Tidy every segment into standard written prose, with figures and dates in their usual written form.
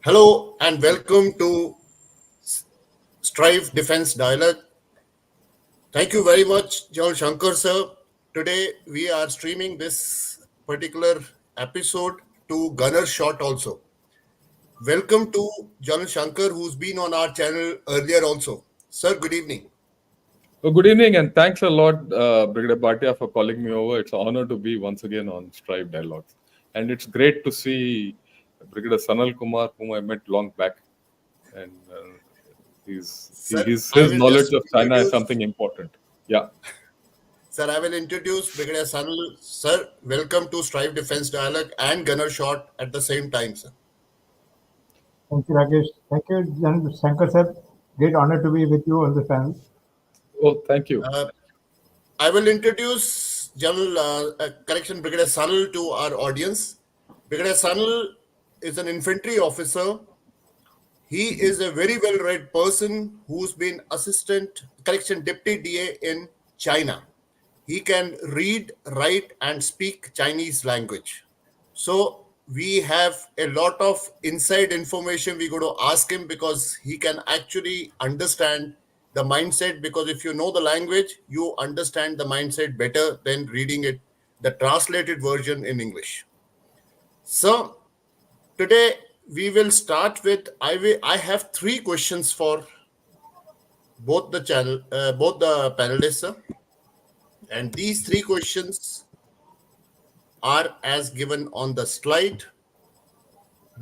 Hello and welcome to Strive Defense Dialogue. Thank you very much, John Shankar sir. Today we are streaming this particular episode to Gunner Shot also. Welcome to John Shankar, who's been on our channel earlier also. Sir, good evening. Good evening, and thanks a lot, Brigadier Bhatia, for calling me over. It's an honor to be once again on Strive Dialogues. And it's great to see Brigadier Sanal Kumar, whom I met long back. And Sir, I his will knowledge just of China is introduce something important. Yeah. Brigadier Sanal. Sir, welcome to Strive Defense Dialogue and Gunner Shot at the same time, sir. Thank you, Rakesh. Thank you, Jan Shankar sir. Great honor to be with you on the panel. Oh, thank you. I will introduce Brigadier Sanal to our audience. Brigadier Sanal is an infantry officer. He is a very well-read person who's been deputy DA in China. He can read, write, and speak Chinese language. So we have a lot of inside information we're going to ask him because he can actually understand the mindset, because if you know the language, you understand the mindset better than reading it, the translated version in English. So today we will start with I have three questions for both the panelists, sir. And these three questions are as given on the slide.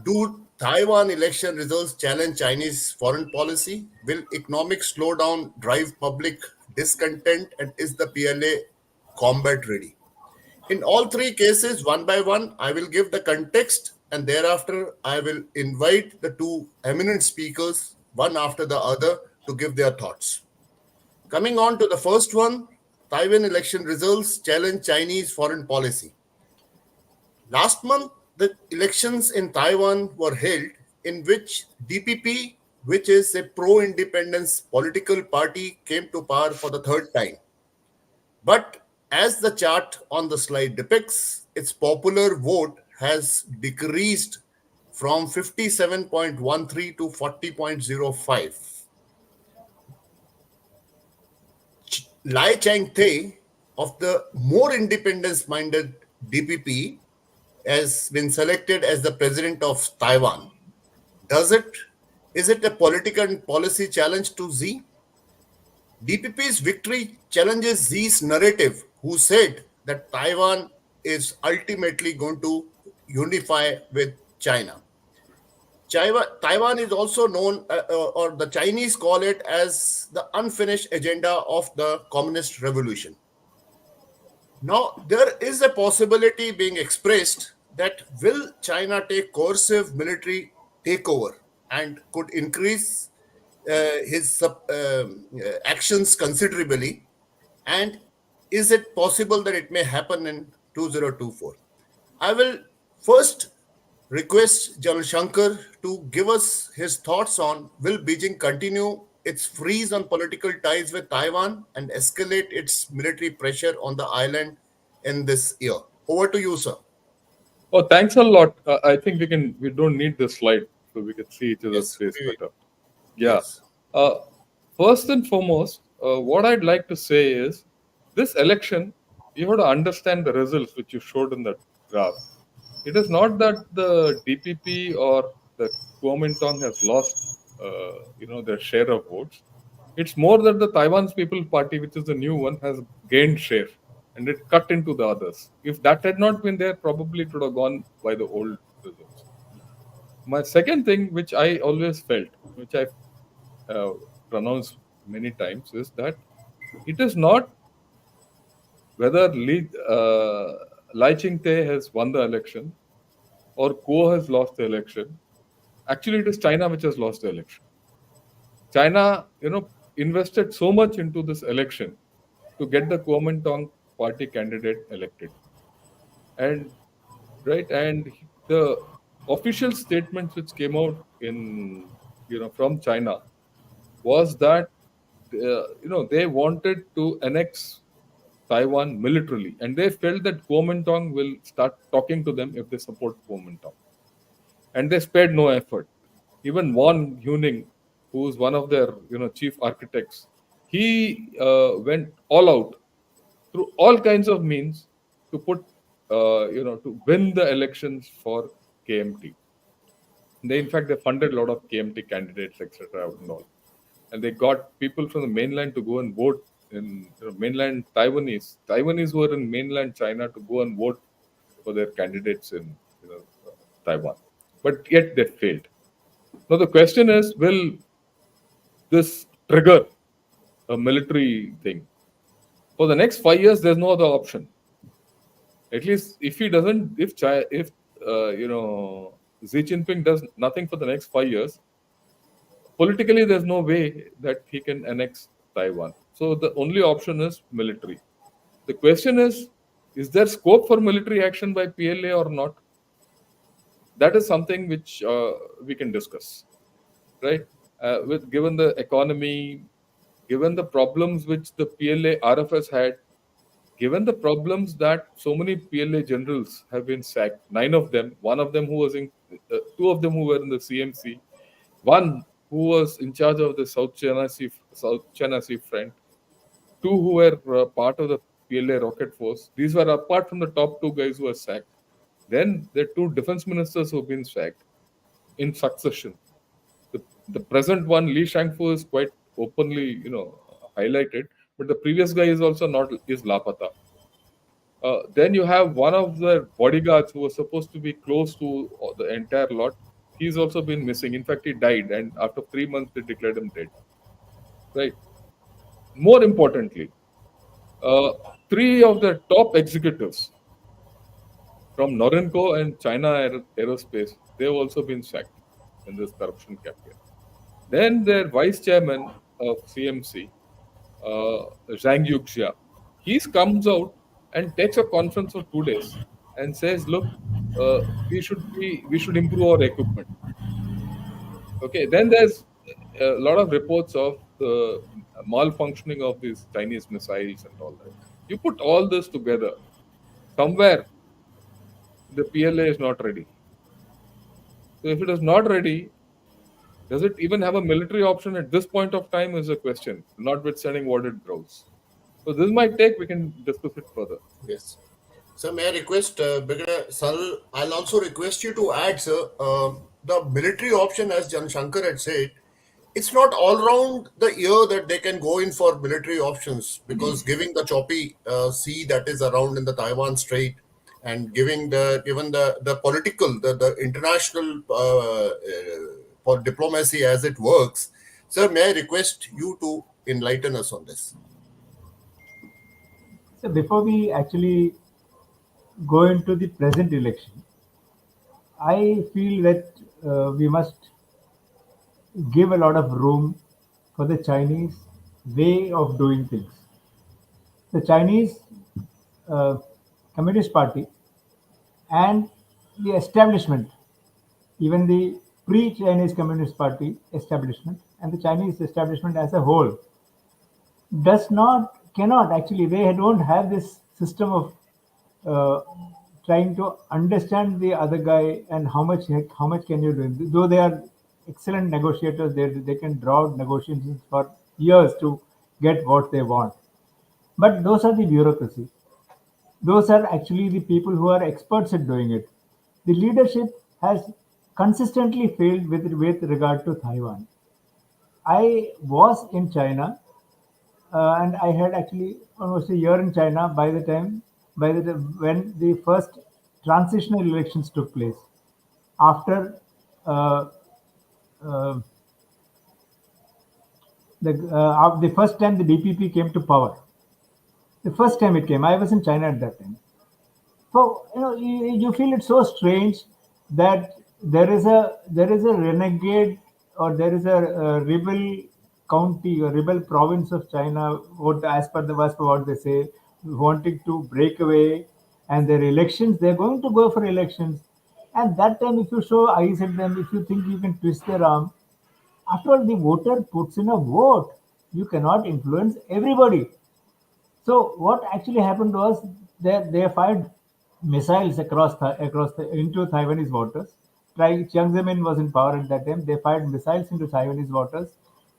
Do Taiwan election results challenge Chinese foreign policy? Will economic slowdown drive public discontent? And is the PLA combat ready? In all three cases, one by one, I will give the context, and thereafter I will invite the two eminent speakers, one after the other, to give their thoughts. Coming on to the first one, Taiwan election results challenge Chinese foreign policy. Last month, the elections in Taiwan were held, in which DPP, which is a pro-independence political party, came to power for the third time. But as the chart on the slide depicts, its popular vote has decreased from 57.13 to 40.05. Lai Chang-te of the more independence-minded DPP has been selected as the president of Taiwan. Is it a political and policy challenge to Xi? DPP's victory challenges Xi's narrative, who said that Taiwan is ultimately going to unify with China. Taiwan is also known, or the Chinese call it as the unfinished agenda of the Communist Revolution. Now, there is a possibility being expressed that will China take coercive military takeover and could increase his actions considerably, and is it possible that it may happen in 2024? I will first request General Shankar to give us his thoughts on will Beijing continue its freeze on political ties with Taiwan and escalate its military pressure on the island in this year. Over to you, sir. Oh, thanks a lot. I think we don't need this slide, so we can see each other's Yes. face better. Yeah. Yes. First and foremost, what I'd like to say is this election, you have to understand the results which you showed in that graph. It is not that the DPP or the Kuomintang has lost, their share of votes. It's more that the Taiwan's People Party, which is the new one, has gained share and it cut into the others. If that had not been there, probably it would have gone by the old results. My second thing, which I always felt, which I pronounced many times, is that it is not whether Lai Ching-te has won the election or Kuo has lost the election. Actually, it is China which has lost the election. China, invested so much into this election to get the Kuomintang party candidate elected. And the official statements which came out from China was that they wanted to annex Taiwan militarily, and they felt that Kuomintang will start talking to them if they support Kuomintang, and they spared no effort. Even Von Huning, who's one of their chief architects, he went all out through all kinds of means to put to win the elections for KMT. They, in fact, they funded a lot of KMT candidates, etc., and all, and they got people from the mainland to go and vote in mainland Taiwanese who were in mainland China to go and vote for their candidates in Taiwan, but yet they failed. Now the question is, will this trigger a military thing? For the next 5 years, there's no other option. At least if he doesn't, if Xi Jinping does nothing for the next 5 years, politically there's no way that he can annex Taiwan. So the only option is military. The question is there scope for military action by PLA or not? That is something which we can discuss, right? With given the economy, given the problems which the PLA RFS had, given the problems that so many PLA generals have been sacked, 9 of them, one of them who was in, 2 of them who were in the CMC, one who was in charge of the South China Sea Front, 2 who were part of the PLA rocket force. These were apart from the top 2 guys who were sacked. Then there are 2 defense ministers who have been sacked in succession. The present one, Li Shangfu, is quite openly, highlighted, but the previous guy is also not is Lapata. Then you have one of the bodyguards who was supposed to be close to the entire lot. He's also been missing. In fact, he died, and after 3 months, they declared him dead. Right. More importantly, 3 of the top executives from Norinco and China Aerospace, they've also been sacked in this corruption campaign. Then their vice chairman of CMC, Zhang Yuxia, he comes out and takes a conference for 2 days and says, "Look, we should improve our equipment." Okay. Then there's a lot of reports of the malfunctioning of these Chinese missiles and all that. You put all this together, somewhere the PLA is not ready. So if it is not ready, does it even have a military option at this point of time is a question, notwithstanding what it grows. So this is my take. We can discuss it further. Yes. So may I request, Brigadier Sal, I'll also request you to add, sir, the military option, as Jan Shankar had said, it's not all round the year that they can go in for military options, because giving the choppy sea that is around in the Taiwan Strait, and given the political, the international for diplomacy as it works, sir, may I request you to enlighten us on this? So before we actually go into the present election, I feel that we must give a lot of room for the Chinese way of doing things. The Chinese uh, Communist Party and the establishment, even the pre-Chinese Communist Party establishment and the Chinese establishment as a whole, cannot actually, they don't have this system of uh, trying to understand the other guy and how much can you do. Though they are excellent negotiators, they can draw out negotiations for years to get what they want. But those are the bureaucracy. Those are actually the people who are experts at doing it. The leadership has consistently failed with regard to Taiwan. I was in China, and I had actually almost a year in China by the time when the first transitional elections took place after uh, uh, the first time the DPP came to power. The first time it came, I was in China at that time. So you feel it's so strange that there is a renegade, or there is a rebel county or rebel province of China, what as per what they say, wanting to break away, and their elections, they're going to go for elections. And that time, if you show eyes at them, if you think you can twist their arm, after all, the voter puts in a vote. You cannot influence everybody. So what actually happened was they fired missiles into Taiwanese waters, Chiang Zemin was in power at that time. They fired missiles into Taiwanese waters,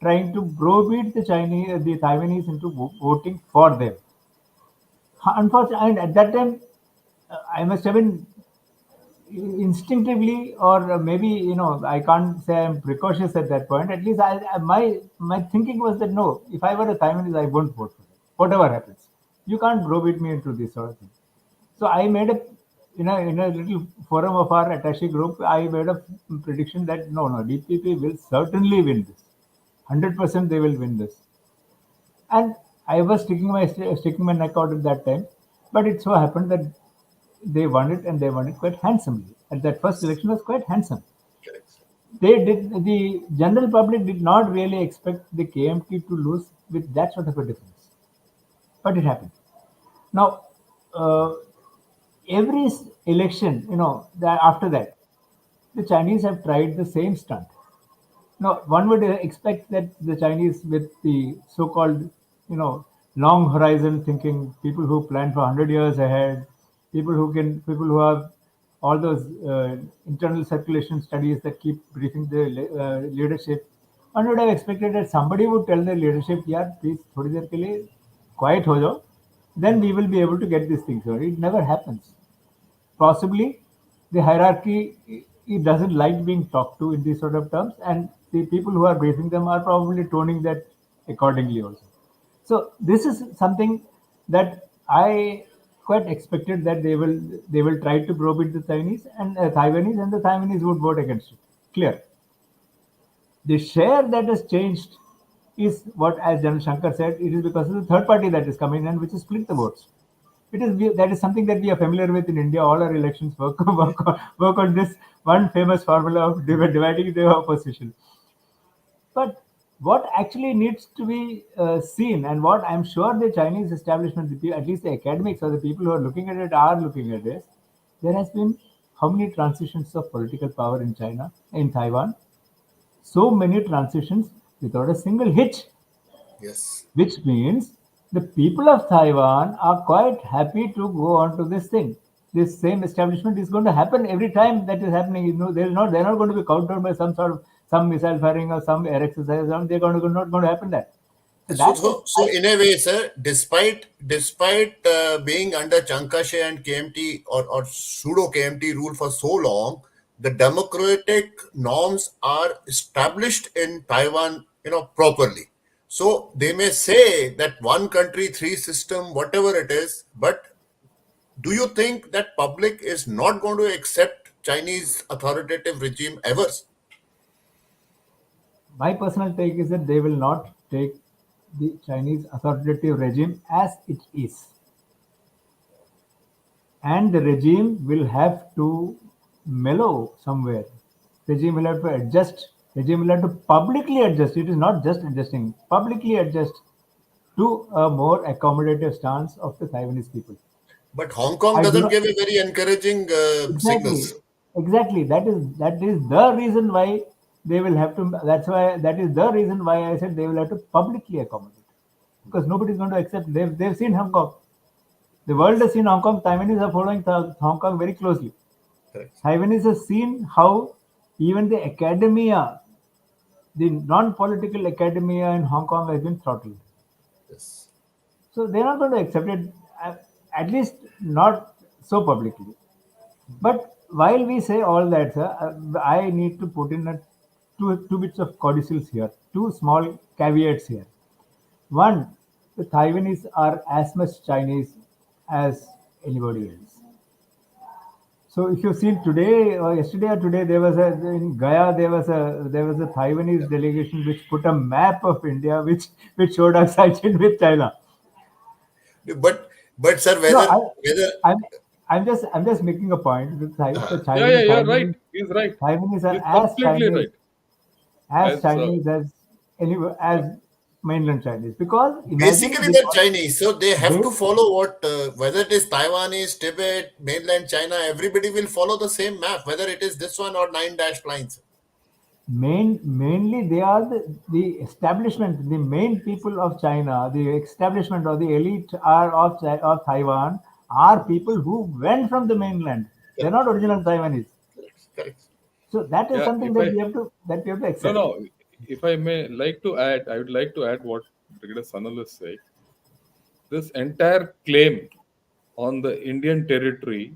trying to browbeat the Taiwanese into voting for them. Unfortunately, and at that time, I must have been instinctively, or maybe I can't say I'm precocious at that point. At least my thinking was that no, if I were a Taiwanese, I won't vote for them. Whatever happens, you can't browbeat me into this sort of thing. So I made a in a little forum of our attaché group, I made a prediction that no, DPP will certainly win this. 100% they will win this. And I was sticking my neck out at that time, but it so happened that they won it, and they won it quite handsomely. And that first election was quite handsome. Correct. The general public did not really expect the KMT to lose with that sort of a difference, but it happened. Now, every election, after that, the Chinese have tried the same stunt. Now, one would expect that the Chinese, with the so-called, long horizon thinking, people who plan for 100 years ahead, people who have all those internal circulation studies that keep briefing the leadership, one would have expected that somebody would tell the leadership, "Yeah, please, थोड़ी देर के लिए quiet हो जाओ, then we will be able to get these things." It never happens. Possibly, the hierarchy it doesn't like being talked to in these sort of terms, and the people who are briefing them are probably toning that accordingly also. So this is something that I quite expected, that they will try to browbeat the Chinese and Taiwanese, and the Taiwanese would vote against it. Clear. The share that has changed is what, as General Shankar said, it is because of the third party that is coming in, which has split the votes. That is something that we are familiar with in India. All our elections work on this one famous formula of dividing the opposition. But what actually needs to be seen, and what I'm sure the Chinese establishment, at least the academics or the people who are looking at it are looking at this, there has been how many transitions of political power in China, in Taiwan? So many transitions without a single hitch, Yes. which means the people of Taiwan are quite happy to go on to this thing. This same establishment is going to happen every time that is happening. They're not going to be countered by some missile firing or some air exercise. They're not going to happen that. So So, that is, so, so in a way, sir, despite being under Chankashe and KMT or pseudo KMT rule for so long, the democratic norms are established in Taiwan, properly. So they may say that one country, three system, whatever it is, but do you think that public is not going to accept Chinese authoritative regime ever? my personal take is that they will not take the Chinese authoritative regime as it is. And the regime will have to mellow somewhere. Regime will have to adjust. Regime will have to publicly adjust. It is not just adjusting, publicly adjust to a more accommodative stance of the Taiwanese people. But Hong Kong I do doesn't not give a very encouraging exactly, signals. exactly. That is the reason why they will have to. That is the reason why I said they will have to publicly accommodate, because nobody is going to accept. They've seen Hong Kong. The world has seen Hong Kong. Taiwanese are following Hong Kong very closely. Correct. Taiwanese have seen how even the academia, the non-political academia in Hong Kong has been throttled. Yes. So they're not going to accept it, at least not so publicly. But while we say all that, sir, I need to put in two bits of codicils here, two small caveats here. One, the Taiwanese are as much Chinese as anybody else. So if you've seen today or yesterday or today, there was in Gaya there was a Taiwanese delegation which put a map of India which showed us sighted with China. But sir, No, whether I'm just making a point. The Yeah, you're right. Taiwanese He's right. Taiwanese are He's completely right. as As Chinese as mainland Chinese, because imagine basically they they're Chinese, so they have they to follow what whether it is Taiwanese, Tibet, mainland China, everybody will follow the same map, whether it is this one or nine dash lines. mainly they are the establishment, the main people of China, the establishment or the elite are of Taiwan are people who went from the mainland. They're Correct. not original Taiwanese. Correct. Correct. So that is Yeah, something if that I we have to no accept. no, if I may like to add, I would like to add what Brigadier Sanal is saying. This entire claim on the Indian territory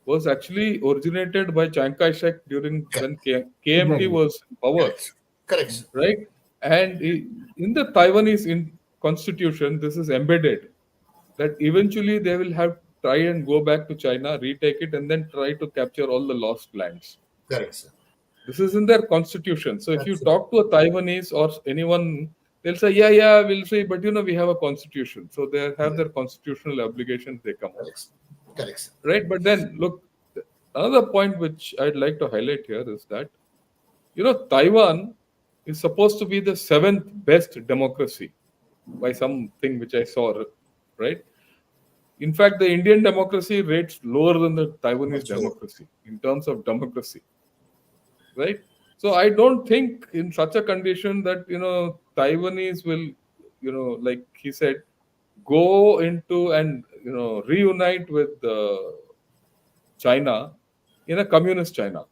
was actually originated by Chiang Kai-shek during when KMT Exactly. was in power, Correct. Correct. right? And in the Taiwanese constitution, this is embedded that eventually they will have try and go back to China, retake it, and then try to capture all the lost lands. Correct, sir. This is in their constitution. So if you That's it. talk to a Taiwanese or anyone, they'll say, yeah, yeah, we'll say, but we have a constitution. So they have their constitutional obligations, they come out. Correct. Correct, sir. Right? But then, look, another point which I'd like to highlight here is that, Taiwan is supposed to be the seventh best democracy by something which I saw, right? In fact, the Indian democracy rates lower than the Taiwanese Much lower. democracy in terms of democracy, right? So I don't think in such a condition that Taiwanese will, like he said, go into and reunite with China in a communist China.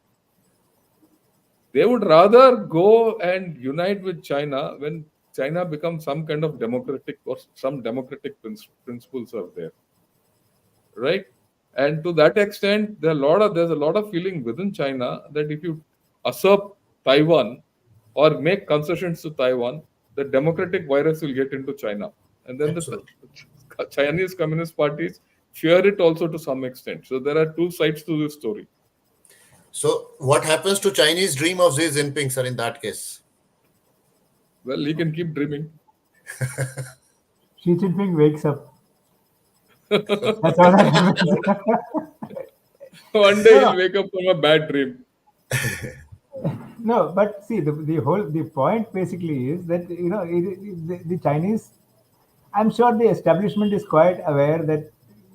They would rather go and unite with China when China becomes some kind of democratic or some democratic principles are there, right? And to that extent, there's a lot of feeling within China that if you usurp Taiwan or make concessions to Taiwan, the democratic virus will get into China, and then the Absolutely. Chinese communist parties fear it also to some extent. So there are two sides to this story. So, what happens to Chinese dream of Xi Jinping, sir, in that case? Well, he can keep dreaming. Xi Jinping wakes up. That's all that happens. One day No, he'll wake up from a bad dream. no, but see, the point basically is that the Chinese. I'm sure the establishment is quite aware that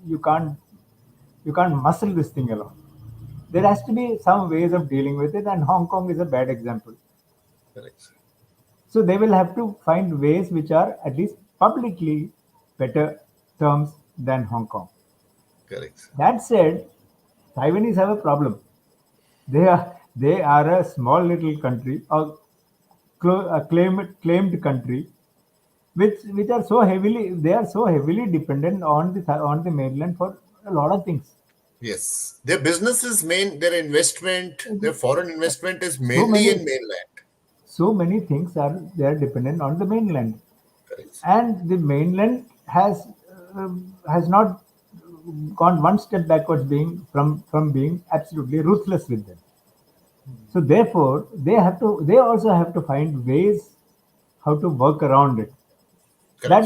you can't you can't muscle this thing alone. There has to be some ways of dealing with it, and Hong Kong is a bad example. Correct. So they will have to find ways which are at least publicly better terms than Hong Kong. Correct. That said, Taiwanese have a problem. They are a small little country, a claimed country, which are so heavily dependent on the mainland for a lot of things. Yes. Their business is their investment, their foreign investment is So mainly in many mainland. so many things are they are dependent on the mainland, Correct. and the mainland has not gone one step backwards, being from being absolutely ruthless with them. So therefore, they also have to find ways how to work around it. Correct.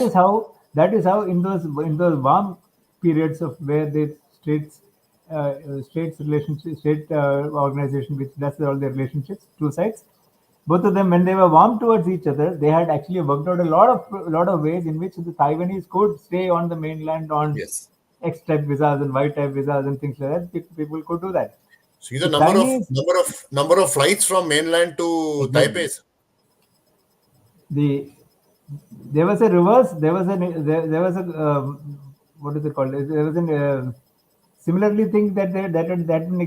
That is how in those warm periods of where the states relationship state organization which does all the relationships, two sides, both of them, when they were warm towards each other, they had actually worked out a lot of ways in which the Taiwanese could stay on the mainland on Yes. X type visas and Y type visas and things like that. People could do that. See the The number of Chinese, flights from mainland to exactly. Taipei, sir. The There was a reverse. There was a what is it called? There was an similarly thing that been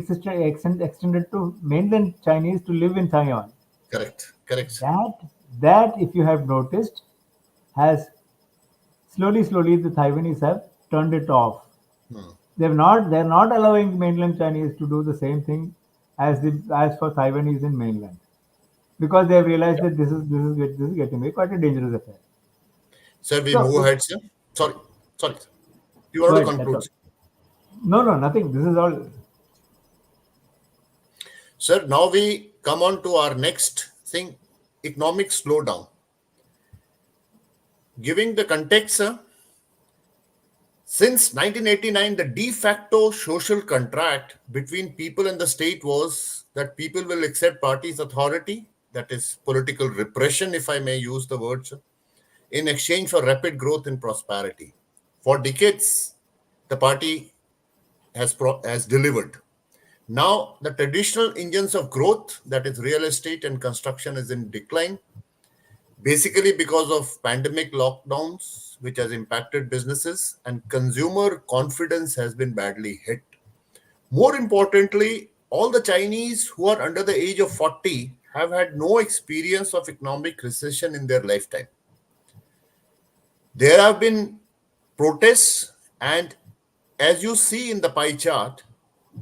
extended to mainland Chinese to live in Taiwan. Correct. Correct, sir. That if you have noticed, has slowly the Taiwanese have turned it off. Hmm. They're not allowing mainland Chinese to do the same thing as for Taiwanese in mainland, because they have realized that this is getting to be quite a dangerous affair. Sir, we move So ahead, sir. Sorry. Sorry, sir. You go want to ahead. That's conclude, all. sir? No, nothing. This is all. Sir, now we come on to our next thing, economic slowdown. Giving the context, sir, since 1989, the de facto social contract between people and the state was that people will accept party's authority, that is political repression, if I may use the word, sir, in exchange for rapid growth and prosperity. For decades, the party has delivered. Now, the traditional engines of growth, that is real estate and construction, is in decline, basically because of pandemic lockdowns, which has impacted businesses, and consumer confidence has been badly hit. More importantly, all the Chinese who are under the age of 40 have had no experience of economic recession in their lifetime. There have been protests, and as you see in the pie chart,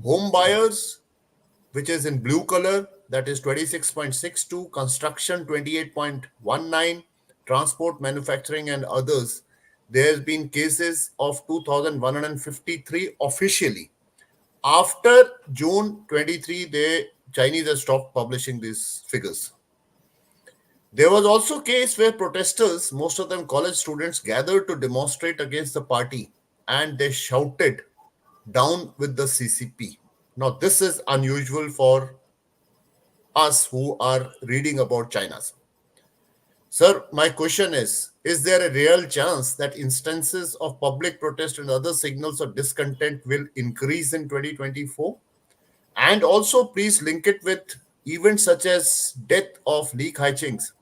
home buyers, which is in blue color, that is 26.62, construction 28.19, transport, manufacturing, and others. There's been cases of 2,153 officially. After June 23, the Chinese have stopped publishing these figures. There was also a case where protesters, most of them college students, gathered to demonstrate against the party and they shouted, "Down with the CCP." Now, this is unusual for us who are reading about China's. Sir, my question is there a real chance that instances of public protest and other signals of discontent will increase in 2024? And also, please link it with events such as death of Li Kai-ching's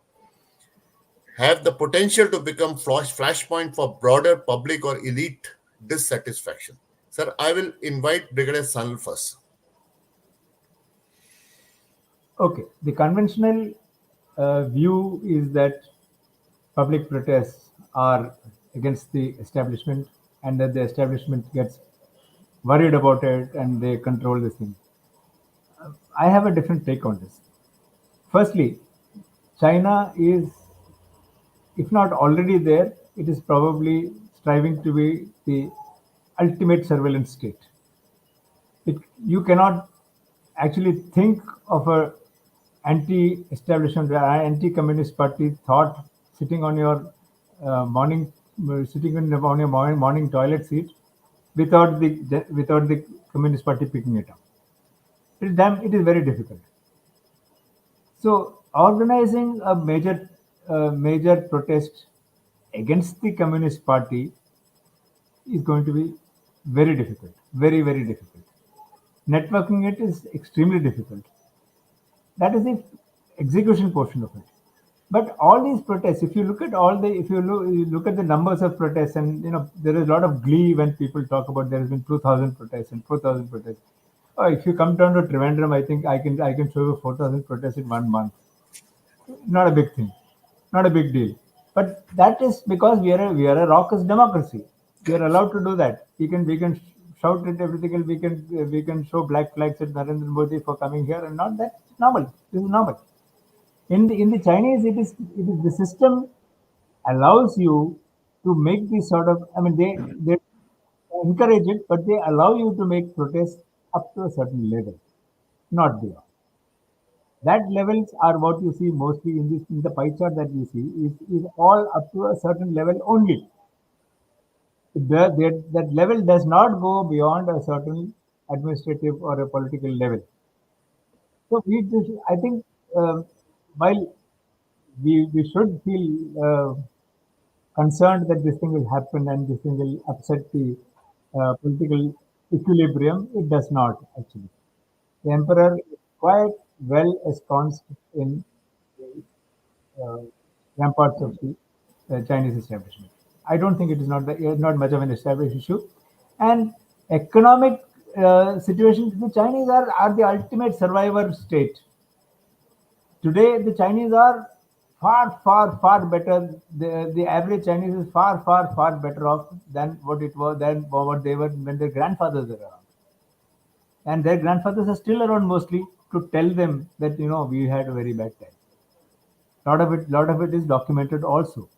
have the potential to become flashpoint for broader public or elite dissatisfaction. Sir, I will invite Brigadier Sanal first. Okay, the conventional view is that public protests are against the establishment and that the establishment gets worried about it and they control this thing. I have a different take on this. Firstly, China is, if not already there, it is probably striving to be the ultimate surveillance state. You cannot actually think of a anti-establishment, anti-communist party thought sitting on your morning toilet seat without the communist party picking it up. It is very difficult. So organizing a major protest against the Communist Party is going to be very difficult, very, very difficult. Networking it is extremely difficult. That is the execution portion of it. But all these protests, if you look at you look at the numbers of protests, and there is a lot of glee when people talk about there has been 2,000 protests and 4,000 protests. Oh, if you come down to Trivandrum, I think I can show you 4,000 protests in 1 month. Not a big thing, not a big deal. But that is because we are a raucous democracy. We are allowed to do that. We can shout at everything, and we can show black flags at Narendra Modi for coming here, and not that normal. This is normal. In the Chinese, it is the system allows you to make these sort of. I mean, they encourage it, but they allow you to make protests up to a certain level, not beyond. That levels are what you see mostly in the pie chart that you see is all up to a certain level only. That level does not go beyond a certain administrative or a political level. So I think while we should feel concerned that this thing will happen and this thing will upset the political equilibrium, it does not actually. The emperor is quite well ensconced in the ramparts of the Chinese establishment. I don't think it is not much of an established issue. And economic situation, the Chinese are the ultimate survivor state. Today, the Chinese are far, far, far better. The average Chinese is far, far, far better off than what they were when their grandfathers were around. And their grandfathers are still around mostly to tell them that we had a very bad time. Lot of it is documented also.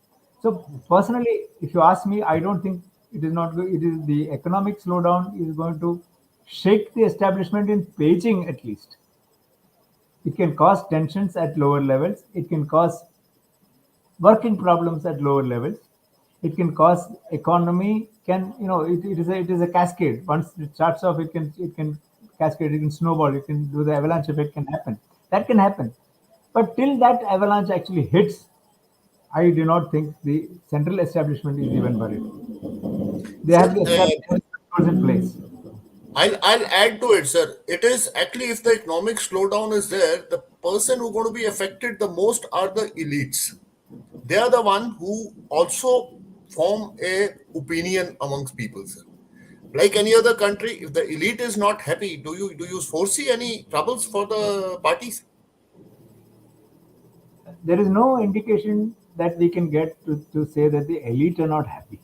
So personally, if you ask me, I don't think it is not good. It is the economic slowdown is going to shake the establishment in Beijing at least. It can cause tensions at lower levels. It can cause working problems at lower levels. It can cause economy. It is a cascade. Once it starts off, it can cascade. It can snowball. It can do the avalanche effect can happen. That can happen. But till that avalanche actually hits, I do not think the central establishment is even worried. They have the establishment in place. I'll add to it, sir. It is actually, if the economic slowdown is there, the person who are going to be affected the most are the elites. They are the one who also form a opinion amongst people, sir. Like any other country, if the elite is not happy, do you foresee any troubles for the parties? There is no indication that we can get to say that the elite are not happy.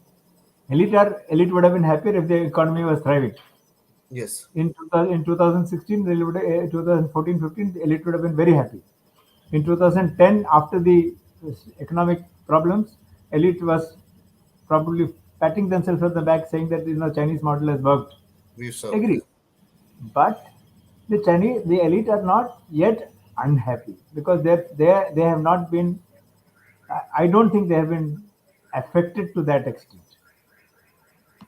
Elite would have been happier if the economy was thriving. Yes, In 2016, 2014-15, the elite would have been very happy. In 2010, after the economic problems, elite was probably patting themselves on the back, saying that Chinese model has worked. we served. Agree, but the elite are not yet unhappy because they have not been. I don't think they have been affected to that extent.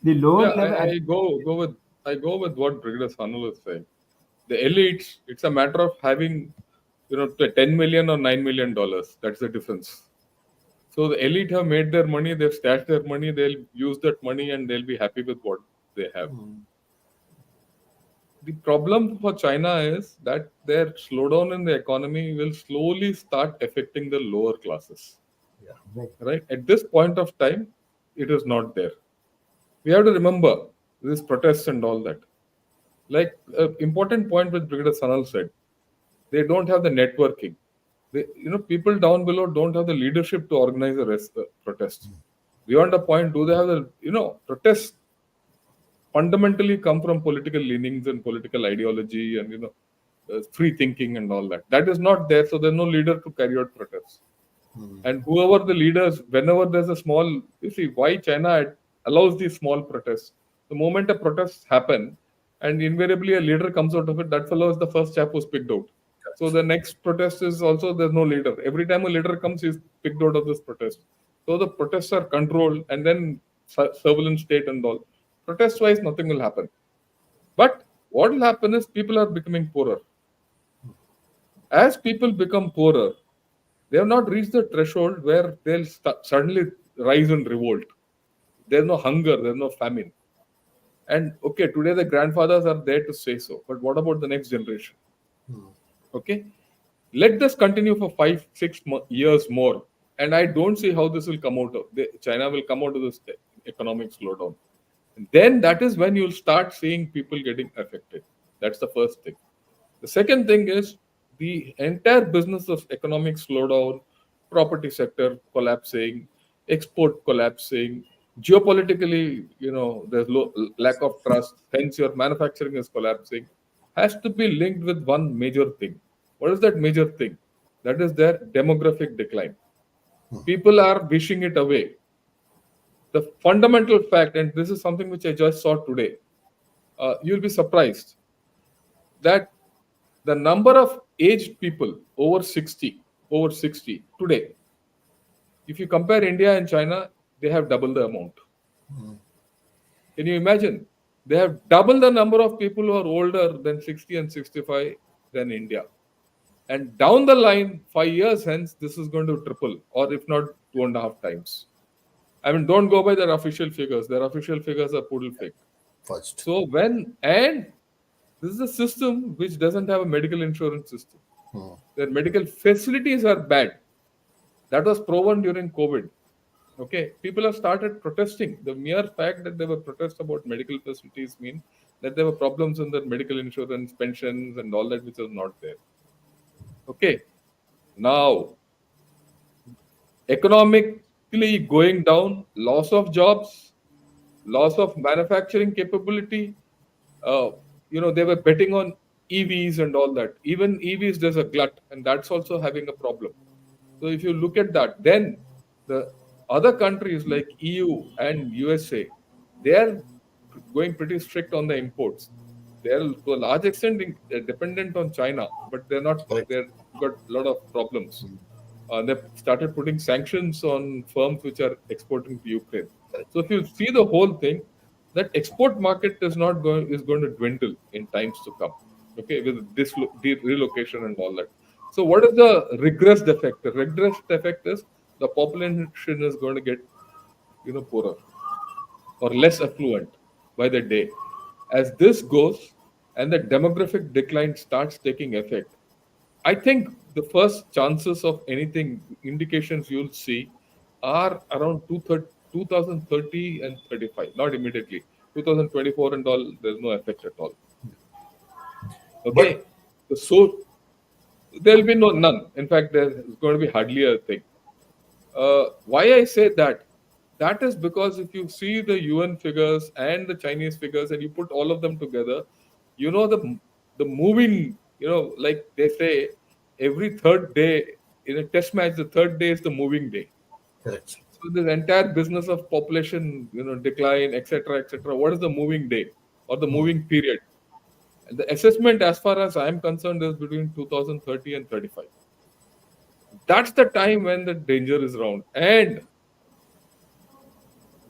The lower Yeah, level, I go with what Brigadier Sanal is saying. The elites, it's a matter of having, 10 million or $9 million. That's the difference. So the elite have made their money, they've stashed their money, they'll use that money and they'll be happy with what they have. The problem for China is that their slowdown in the economy will slowly start affecting the lower classes. right, Right? At this point of time, it is not there. We have to remember this protests and all that. Like important point which Brigadier Sanal said, they don't have the networking. People down below don't have the leadership to organize a protest. Beyond a point, do they have protests fundamentally come from political leanings and political ideology and free thinking and all that. That is not there, so there's no leader to carry out protests. And whoever the leaders, whenever there's a small, you see why China allows these small protests. The moment a protest happen, and invariably a leader comes out of it, that fellow is the first chap who's picked out. So the next protest is also there's no leader. Every time a leader comes, he's picked out of this protest. So the protests are controlled, and then surveillance state and all. Protest wise, nothing will happen. But what will happen is people are becoming poorer. As people become poorer, they have not reached the threshold where they'll suddenly rise and revolt. There's no hunger, there's no famine. And okay, today the grandfathers are there to say so. But what about the next generation? Okay, let this continue for 5-6 years more, and I don't see how this will come out of. China will come out of this economic slowdown. And then that is when you'll start seeing people getting affected. That's the first thing. The second thing is the entire business of economic slowdown, property sector collapsing, export collapsing, geopolitically, there's lack of trust, hence your manufacturing is collapsing, has to be linked with one major thing. What is that major thing? That is their demographic decline. People are wishing it away. The fundamental fact, and this is something which I just saw today, you'll be surprised that the number of aged people over 60 today, if you compare India and China, they have double the amount. Can you imagine? They have double the number of people who are older than 60 and 65 than India. And down the line, 5 years hence, this is going to triple, or if not 2.5 times. I mean, don't go by their official figures. Their official figures are poodle fake. First. So and this is a system which doesn't have a medical insurance system. Their medical facilities are bad. That was proven during COVID. Okay, people have started protesting. The mere fact that there were protests about medical facilities mean that there were problems in their medical insurance, pensions, and all that, which was not there. Okay, now economically going down, loss of jobs, loss of manufacturing capability. They were betting on EVs and all that. Even EVs, there's a glut, and that's also having a problem. So if you look at that, then the other countries like EU and USA, they are going pretty strict on the imports. They are to a large extent dependent on China, but they're not. Correct. They've got a lot of problems. They've started putting sanctions on firms which are exporting to Ukraine. So if you see the whole thing, that export market is going to dwindle in times to come. Okay, with this relocation and all that. So what is the regressed effect? The regressed effect is the population is going to get poorer or less affluent by the day. As this goes and the demographic decline starts taking effect, I think the first chances of anything, indications you'll see are around 2030 and 35, not immediately. 2024 and all, there's no effect at all. But Okay, so there'll be none. In fact, there's going to be hardly a thing. Why I say that? That is because if you see the UN figures and the Chinese figures and you put all of them together, you know the moving, like they say, every third day in a test match, the third day is the moving day. correct. So this entire business of population, decline, etc., etc. What is the moving day or the moving period? And the assessment, as far as I am concerned, is between 2030 and 35. That's the time when the danger is around. And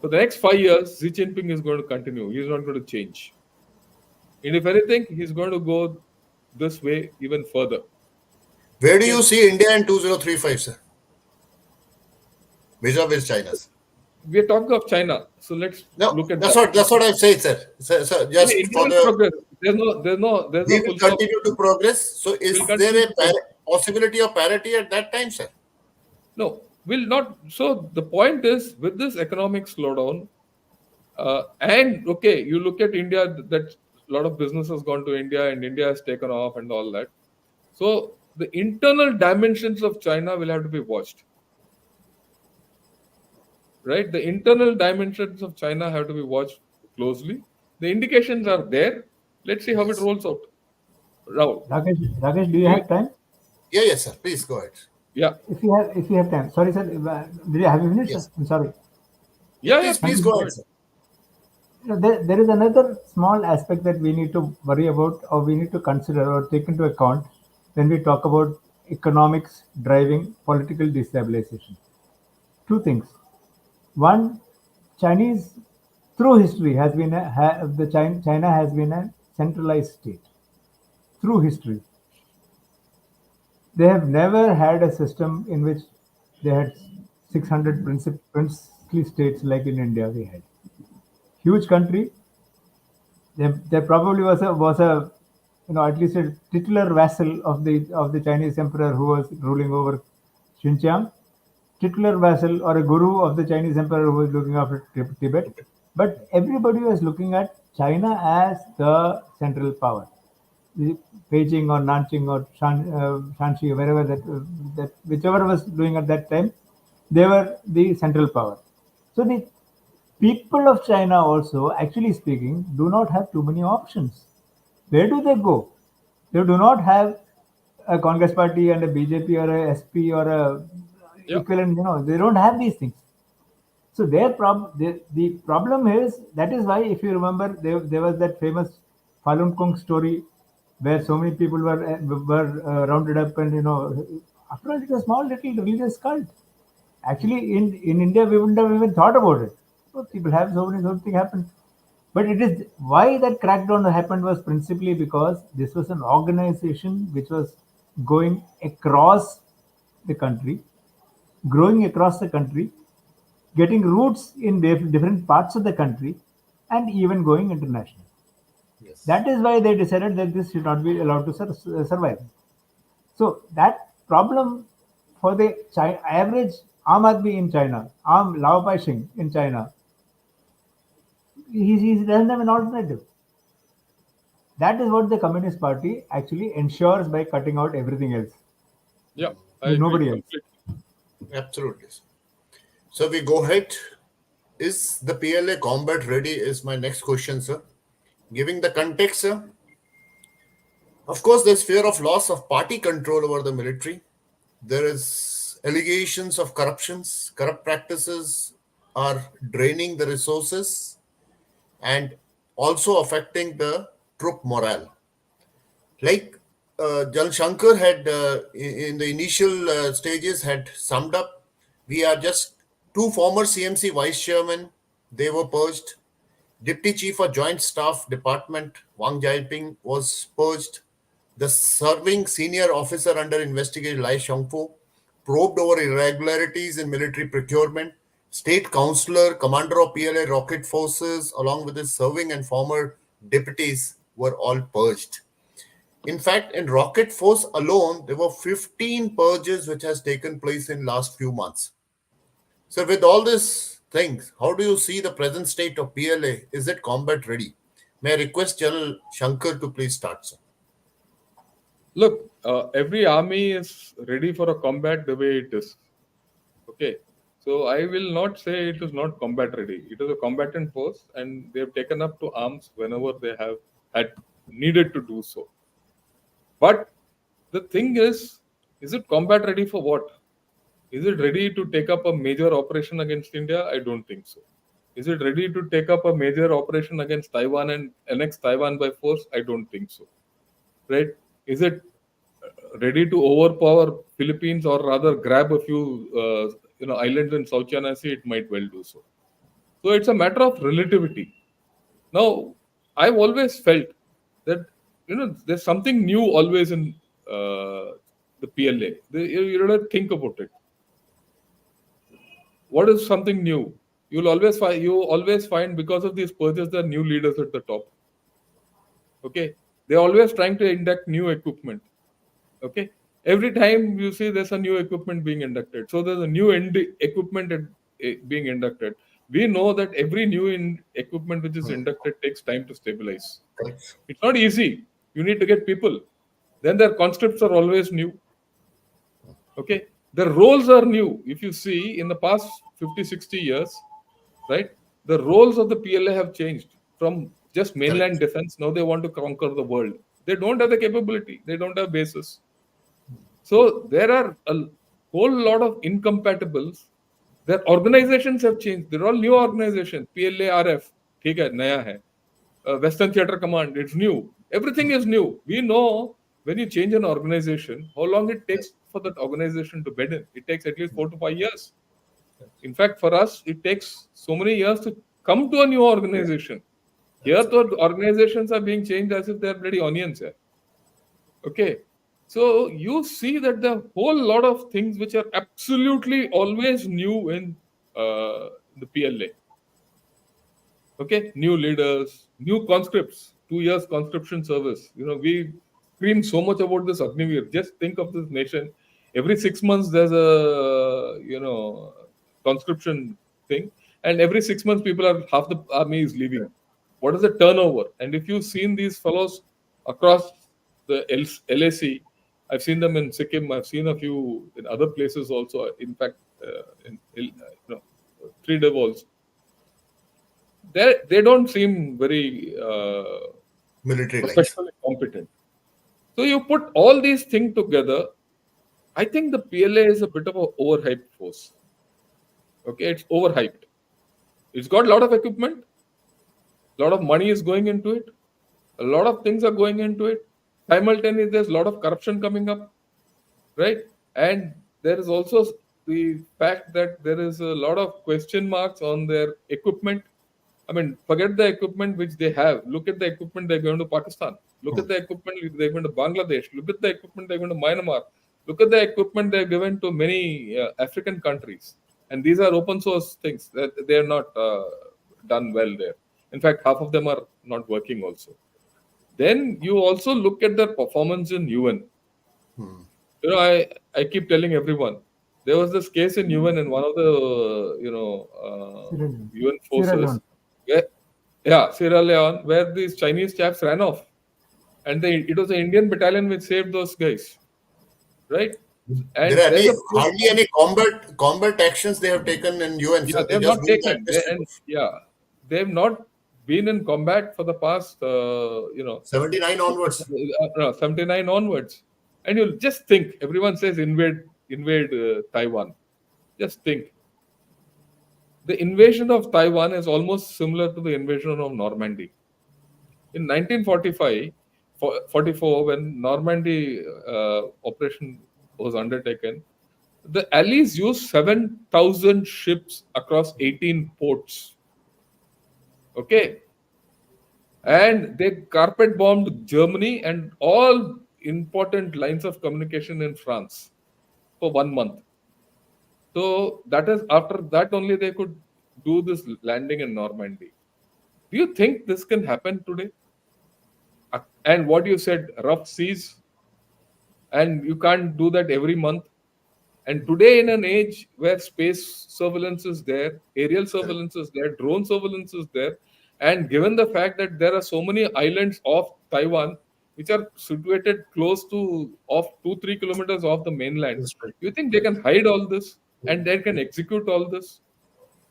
for the next 5 years, Xi Jinping is going to continue. He's not going to change. And if anything, he's going to go this way even further. Where do you see India in 2035, sir? Vis-a-vis China, sir? We are talking of China, so let's No, look at that's that. what I'm saying, sir. Sir, just India for will the progress. There's no we will full stop. continue to progress. So, is We'll there continue a to progress. possibility of parity at that time, sir? No, will not. So the point is, with this economic slowdown, and okay, you look at India, that a lot of business has gone to India and India has taken off and all that. So the internal dimensions of China will have to be watched. Right? The internal dimensions of China have to be watched closely. The indications are there. Let's see how it rolls out. Rahul. Rakesh, do you have time? Yeah, yes, sir. Please go ahead. Yeah. If you have time. Sorry, sir. Have you finished? Yes. Sir? I'm sorry. Yeah, Please go ahead, sir. There is another small aspect that we need to worry about, or we need to consider or take into account when we talk about economics driving political destabilization. Two things. One, Chinese through history has been China has been a centralized state. Through history, they have never had a system in which they had 600 princely states like in India we had. Huge country. There probably was a at least a titular vassal of the Chinese emperor who was ruling over Xinjiang, titular vassal or a guru of the Chinese emperor who was looking after Tibet. But everybody was looking at China as the central power. Beijing or Nanjing or Shanxi, wherever that whichever was doing at that time, they were the central power. So the people of China also, actually speaking, do not have too many options. Where do they go? They do not have a Congress party and a BJP or a SP or a equivalent. They don't have these things. So the problem is, that is why, if you remember, there was that famous Falun Gong story where so many people were rounded up, and after all, it was a small little religious cult. Actually, in India, we wouldn't have even thought about it. People have so many things happen. But it is why that crackdown happened was principally because this was an organization which was going across the country, growing across the country, getting roots in different parts of the country, and even going international. Yes. That is why they decided that this should not be allowed to survive. So that problem for the average Aam Aadmi in China, Lao Paixing in China, he doesn't have an alternative. That is what the Communist Party actually ensures by cutting out everything else. Yeah. Nobody else. Absolutely. So we go ahead. Is the PLA combat ready? Is my next question, sir. Giving the context, sir. Of course, there's fear of loss of party control over the military. There is allegations of corruptions. Corrupt practices are draining the resources and also affecting the troop morale. Like Jal Shankar had in the initial stages had summed up, we are just two former CMC vice chairmen. They were purged. Deputy Chief of Joint Staff Department Wang Jiaping was purged. The serving senior officer under investigation Lai Xiangfu probed over irregularities in military procurement. State councillor, commander of PLA rocket forces, along with his serving and former deputies, were all purged. In fact, in rocket force alone, there were 15 purges which has taken place in last few months. So with all this things, how do you see the present state of PLA? Is it combat ready? May I request General Shankar to please start, sir? Look, every army is ready for a combat the way it is. Okay. So I will not say it is not combat ready. It is a combatant force, and they have taken up to arms whenever they have had needed to do so. But the thing is it combat ready for what? Is it ready to take up a major operation against India? I don't think so. Is it ready to take up a major operation against Taiwan and annex Taiwan by force? I don't think so. Right? Is it ready to overpower Philippines, or rather grab a few islands in South China Sea? It might well do so. So it's a matter of relativity. Now, I've always felt that there's something new always in the PLA. You don't think about it. What is something new? You always find because of these purges there are new leaders at the top. Okay, they're always trying to induct new equipment. Okay, every time you see there's a new equipment being inducted, so there's a new equipment being inducted. We know that every new equipment which is inducted takes time to stabilize. Correct. It's not easy. You need to get people. Then their conscripts are always new. Okay, the roles are new. If you see in the past 50, 60 years, right, the roles of the PLA have changed from just mainland defense. Now they want to conquer the world. They don't have the capability. They don't have bases. So there are a whole lot of incompatibles. Their organizations have changed. They're all new organizations. PLA RF, ठीक है, नया है. Western Theatre Command, it's new. Everything is new. We know when you change an organization, how long it takes for that organization to bed in. It takes at least 4 to 5 years. In fact, for us, it takes so many years to come to a new organization. Here, the organizations are being changed as if they're bloody onions. Here. Okay. So you see that the whole lot of things which are absolutely always new in the PLA. Okay, new leaders, new conscripts, 2 years conscription service. We scream so much about this Agnivir. Just think of this nation. Every 6 months there's a conscription thing, and every 6 months half the army is leaving. What is the turnover? And if you've seen these fellows across the LAC, I've seen them in Sikkim. I've seen a few in other places also. In fact, in Three Devils. They don't seem very Military professionally competent. So you put all these things together, I think the PLA is a bit of an overhyped force. Okay, it's overhyped. It's got a lot of equipment, a lot of money is going into it, a lot of things are going into it. Simultaneously, there's a lot of corruption coming up, right? And there is also the fact that there is a lot of question marks on their equipment. I mean, forget the equipment which they have. Look at the equipment they're going to Pakistan. Look at the equipment they're going to Bangladesh. Look at the equipment they're going to Myanmar. Look at the equipment they're given to many African countries. And these are open source things. That they're not done well there. In fact, half of them are not working also. Then you also look at their performance in UN. I keep telling everyone, there was this case in UN in one of the UN forces. Sierra Leone, where these Chinese chaps ran off, and it was the Indian battalion which saved those guys, right? And there are hardly any combat actions they have taken in UN. Yeah, they have not taken. They've not been in combat for the past 79 onwards. 79 onwards. And you'll just think, everyone says invade Taiwan. Just think. The invasion of Taiwan is almost similar to the invasion of Normandy. In 1944, when Normandy operation was undertaken, the Allies used 7,000 ships across 18 ports. Okay. And they carpet bombed Germany and all important lines of communication in France for 1 month. So that is after that only they could do this landing in Normandy. Do you think this can happen today? And what you said, rough seas, and you can't do that every month. And today, in an age where space surveillance is there, aerial Correct. surveillance is there, drone surveillance is there, and given the fact that there are so many islands off Taiwan which are situated close to off 2-3 kilometers off the mainland, That's right. you think they can hide all this and they can execute all this?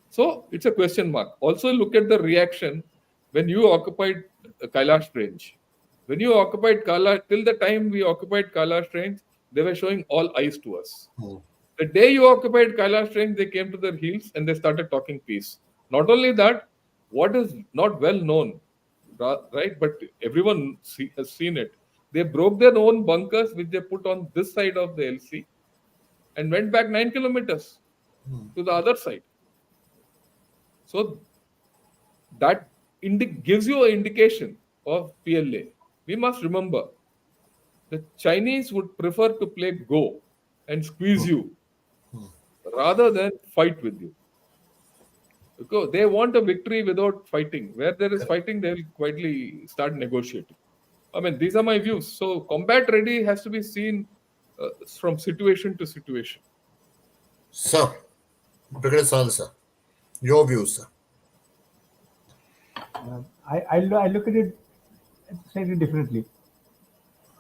So it's a question mark. Also, look at the reaction when you occupied Kailash Range. When you occupied Kailash, till the time we occupied Kailash Range, they were showing all eyes to us. Hmm. The day you occupied Kailash Range, they came to their heels and they started talking peace. Not only that, what is not well known, right? But everyone has seen it. They broke their own bunkers, which they put on this side of the LC, and went back 9 kilometers to the other side. So that gives you an indication of PLA. We must remember the Chinese would prefer to play go and squeeze you rather than fight with you. Because they want a victory without fighting. Where there is fighting, they will quietly start negotiating. I mean, these are my views. So, combat ready has to be seen from situation to situation. Sir, Brigadier Sal, sir, your views, sir. I look at it slightly differently.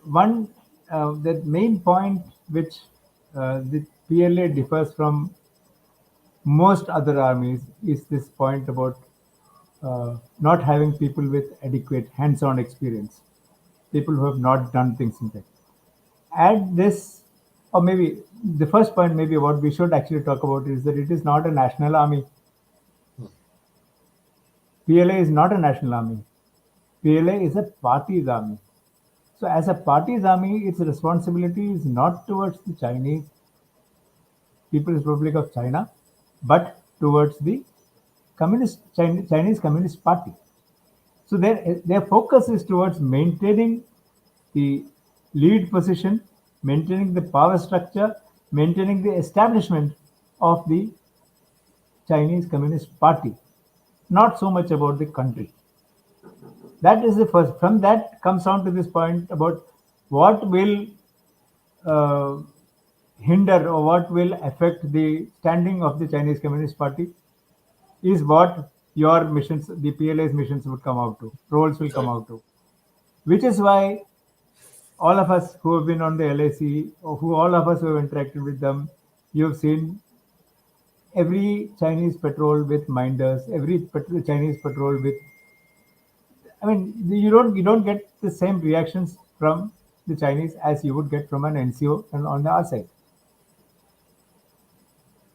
One, the main point which the PLA differs from most other armies is this point about not having people with adequate hands-on experience, people who have not done things in tech. Add this, or maybe the first point, maybe what we should actually talk about is that it is not a national army. PLA is not a national army. PLA is a party's army. So, as a party's army, its responsibility is not towards the People's Republic of China, but towards the Chinese Communist Party. So, their focus is towards maintaining the lead position, maintaining the power structure, maintaining the establishment of the Chinese Communist Party, not so much about the country. That is the first. From that comes down to this point about what will uh, hinder or what will affect the standing of the Chinese Communist Party is what your missions, the PLA's missions would come out to, roles will come Right. out to. Which is why all of us who have been on the LAC, or all of us who have interacted with them, you have seen every Chinese patrol with minders, every Chinese patrol with. I mean, you don't get the same reactions from the Chinese as you would get from an NCO and on the our side.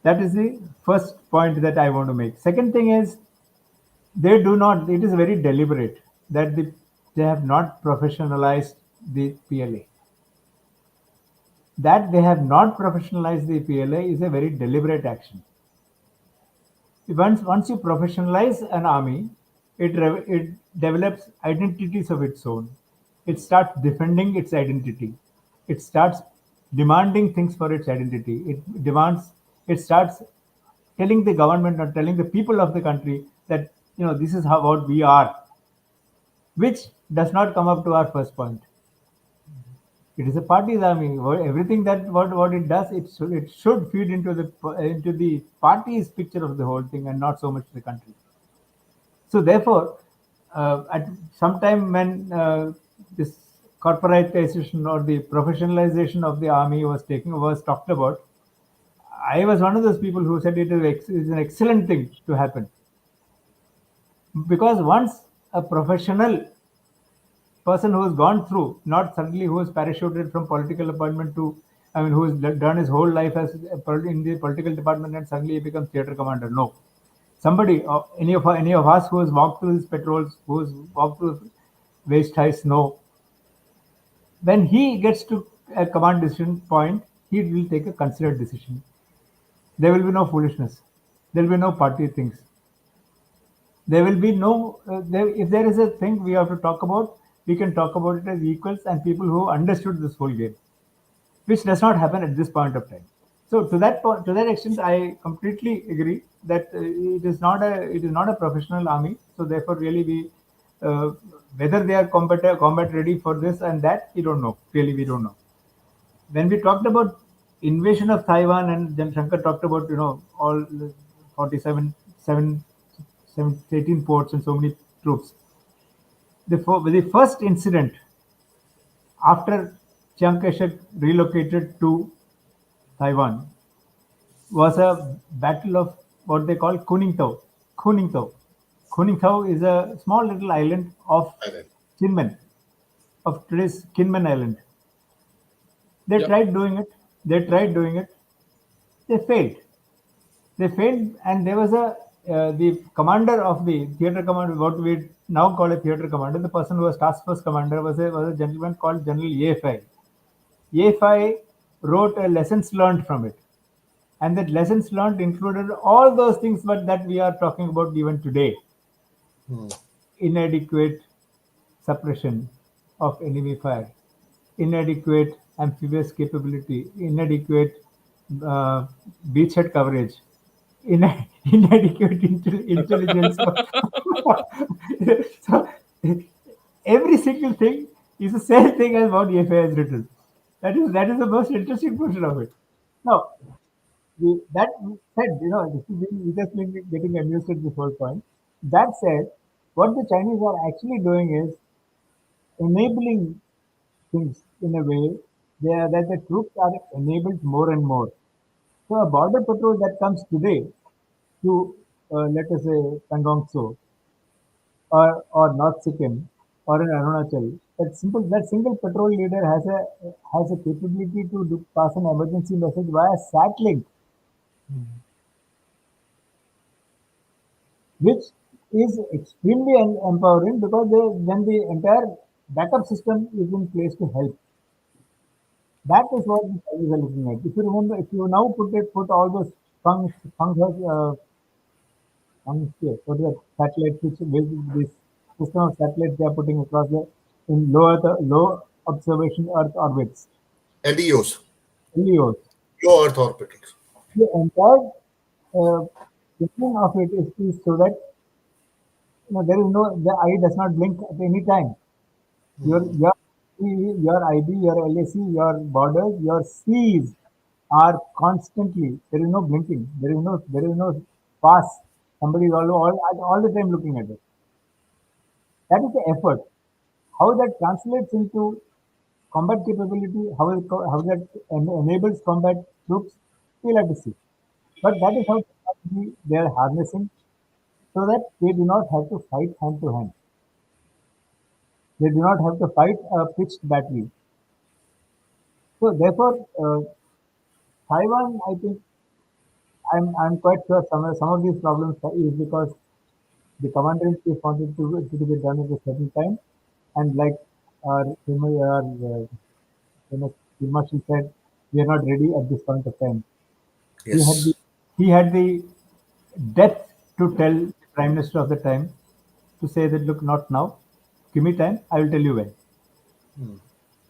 That is the first point that I want to make. Second thing is they do not. It is very deliberate that they have not professionalized the PLA. That they have not professionalized the PLA is a very deliberate action. Once you professionalize an army, it develops identities of its own. It starts defending its identity. It starts demanding things for its identity. It demands. It starts telling the government or telling the people of the country that this is how what we are, which does not come up to our first point. It is a party's army. Everything that what it does, it should feed into the party's picture of the whole thing and not so much the country. So therefore, at some time when this corporatization or the professionalization of the army was talked about, I was one of those people who said it is an excellent thing to happen, because once a professional person who has gone through, not suddenly who is parachuted from political appointment to, I mean, who has done his whole life as in the political department and suddenly he becomes theater commander. No, somebody, any of us who has walked through these patrols, who has walked through waist high snow, when he gets to a command decision point, he will take a considered decision. There will be no foolishness. There will be no party things. There will be no. If there is a thing we have to talk about, we can talk about it as equals and people who understood this whole game, which does not happen at this point of time. So to that extent, I completely agree that it is not a professional army. So therefore, really, uh, whether they are combat ready for this and that, we don't know. Really, we don't know. When we talked about invasion of Taiwan, and then Shankar talked about all 47, 18 ports and so many troops. The first incident after Chiang Kai-shek relocated to Taiwan was a battle of what they call Kuningtao. Kuningtao. Kuningtao is a small little island of Thailand. Kinmen, of today's Kinmen Island. They Yep. tried doing it. They tried doing it. They failed. They failed, and there was the commander of the theater commander, what we now call a theater commander. The person who was task force commander was a gentleman called General Ye. Ye wrote a lessons learned from it, and that lessons learned included all those things, but that we are talking about even today: inadequate suppression of enemy fire, inadequate amphibious capability, inadequate beachhead coverage, inadequate intelligence. So every single thing is the same thing as what EFA has written. That is the most interesting portion of it. Now, that said, we just been getting amused at this whole point. That said, what the Chinese are actually doing is enabling things in a way that the troops are enabled more and more. So a border patrol that comes today to, let us say, Pangong Tso or North Sikkim or in Arunachal, that single patrol leader has a capability to pass an emergency message via sat link, which is extremely empowering because then the entire backup system is in place to help. That is what the Chinese are looking at. If you remember, if you now put all those what is that satellites, which with this system of satellites they are putting across in low observation Earth orbits, LEOs, LEOs. low Earth orbitals. The entire uh, thinking of it is so that there is the eye does not blink at any time. Your IB, your LAC, your borders, your seas are constantly. There is no blinking. There is no pass. Somebody is all the time looking at it. That is the effort. How that translates into combat capability, how that enables combat troops, we'll have to see. But that is how technology they are harnessing so that they do not have to fight hand to hand. They do not have to fight a pitched battle. So therefore, Taiwan, I think, I'm quite sure some of these problems is because the commander in chief wanted to be done at a certain time, and like Field Marshal said, we are not ready at this point of time. He had the Yes. he had the depth to tell the prime minister of the time to say that look, not now, give me time, I will tell you when.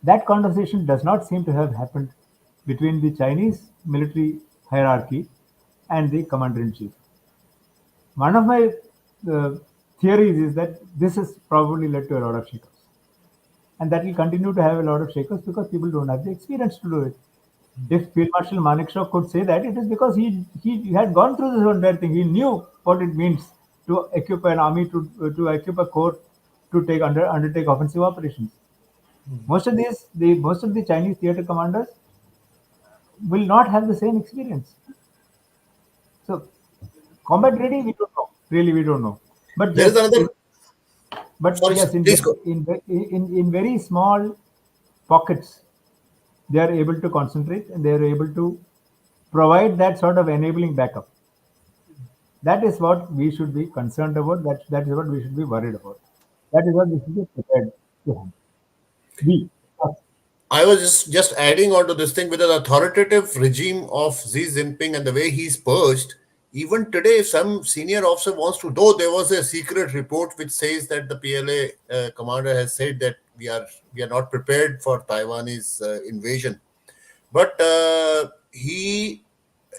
That conversation does not seem to have happened between the Chinese military hierarchy and the commander in chief. One of my uh, theories is that this has probably led to a lot of shakeups, and that will continue to have a lot of shakeups because people don't have the experience to do it. If Field Marshal Manekshaw could say that, it is because he had gone through this entire thing. He knew what it means to equip an army, to equip a corps, to undertake offensive operations. Most of the Chinese theater commanders will not have the same experience. So combat ready, we don't know. Really, we don't know. But There is yes, another. Sorry, sir. in Please go. very small pockets, they are able to concentrate and they are able to provide that sort of enabling backup. That is what we should be concerned about. That is what we should be worried about. That is what we should be prepared to handle. We, us. I was just adding on to this thing with the authoritative regime of Xi Jinping and the way he's purged. Even today, if some senior officer wants to, though there was a secret report which says that the PLA commander has said that we are not prepared for Taiwanese invasion, but he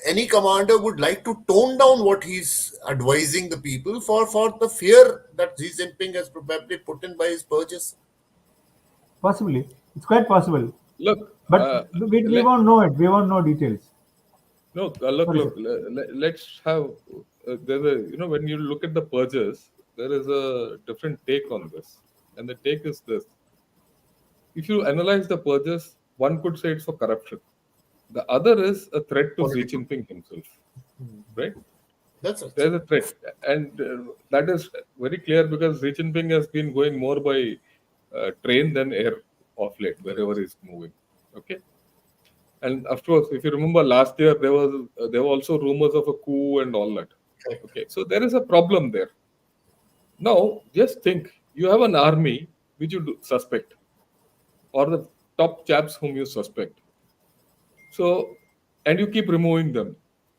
any commander would like to tone down what he's advising the people for the fear that Xi Jinping has probably put in by his purges. Possibly, it's quite possible. Look, But we let, won't know it. We won't know details. no, Sorry, look. sir. Let's have there's a when you look at the purges, there is a different take on this, and the take is this: if you analyze the purges, one could say it's for corruption. The other is a threat to Xi Political. Jinping himself, right? That's it. There's a threat, and that is very clear because Xi Jinping has been going more by train than air of late, wherever he's moving. Okay, and of course, if you remember last year, there were also rumors of a coup and all that. Correct. Okay, so there is a problem there. Now, just think: you have an army which you suspect, or the top chaps whom you suspect. So, and you keep removing them.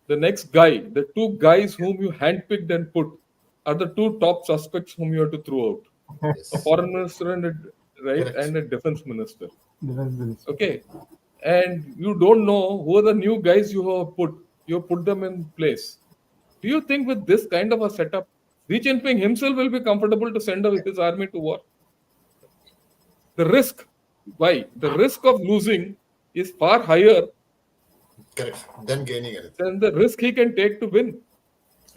The next guy, the two guys whom you handpicked and put, are the two top suspects whom you have to throw out: a Yes. foreign minister and Correct. a defense minister. Defense minister. Okay, and you don't know who are the new guys you have put. You have put them in place. Do you think with this kind of a setup, Xi Jinping himself will be comfortable to send his army to war? The risk, why? The risk of losing is far higher Correct. Then gaining anything. than the risk he can take to win.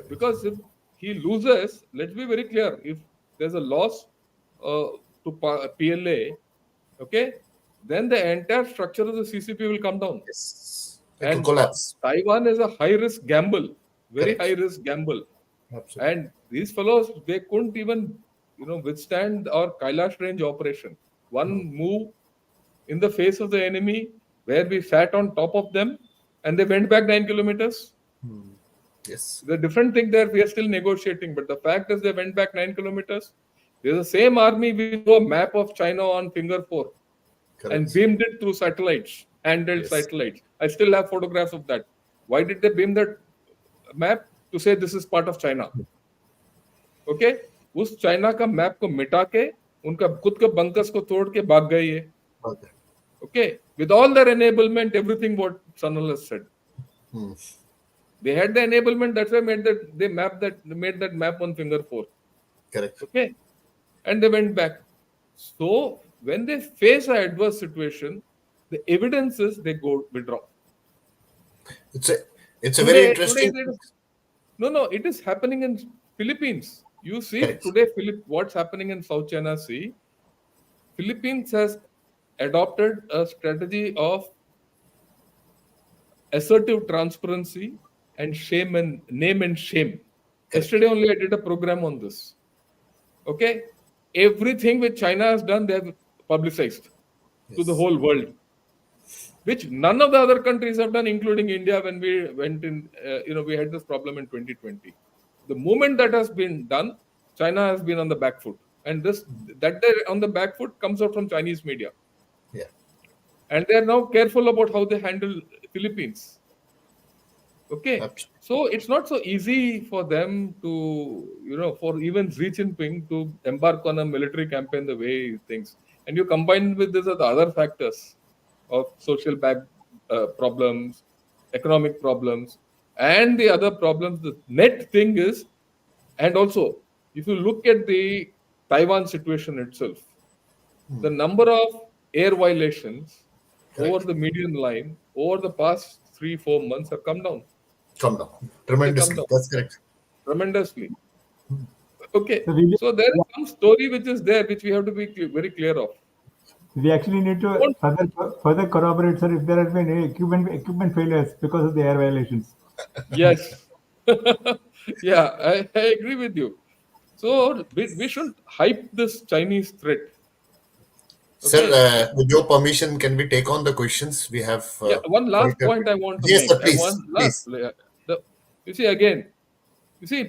Because if he loses, let's be very clear, if there's a loss to PLA, okay, then the entire structure of the CCP will come down. Yes. It will And collapse. Taiwan is a high risk gamble, very Correct. high risk gamble. Absolutely. And these fellows, they couldn't even withstand our Kailash range operation. One move in the face of the enemy where we sat on top of them and they went back 9 kilometers. Yes. The different thing there, we are still negotiating, but the fact is they went back 9 kilometers. There's the same army with a map of China on finger 4 and Correct. beamed it through satellites, handheld Yes. satellites. I still have photographs of that. Why did they beam that map? To say this is part of China. Okay? उस China का map को मिटा के उनका खुद के bunkers को तोड़ के भाग गए ये. Okay. Okay? With all their enablement, everything what Sanal has said. Hmm. They had the enablement, that's why they made that map on finger 4. Correct. Okay? And they went back. So when they face an adverse situation, the evidence is they go withdraw. It's a very Today, interesting. no, it is happening in Philippines. You see Correct. today, what's happening in South China Sea. Philippines has adopted a strategy of assertive transparency and name and shame. Yesterday only I did a program on this. Okay, everything which China has done, they have publicized to the whole world, which none of the other countries have done, including India. When we went in, we had this problem in 2020. The moment that has been done, China has been on the back foot, and that they're on the back foot comes out from Chinese media. Yeah. And they are now careful about how they handle Philippines. Okay, Absolutely. so it's not so easy for them to, for even Xi Jinping to embark on a military campaign the way he thinks. And you combine with this the other factors of social problems, economic problems, and the other problems. The net thing is, and also, if you look at the Taiwan situation itself, the number of air violations over the median line over the past 3-4 months have come down. Come down tremendously. down. That's correct. Tremendously. Okay, So so there is some story which is there which we have to be very clear of. we actually need to further corroborate, sir, if there has been any equipment failures because of the air violations. Yes. Yeah, I agree with you. So we shouldn't hype this Chinese threat. Sir, with your permission, can we take on the questions? We have. One last quite a- point I want to Yes, make. sir, please. You see, again,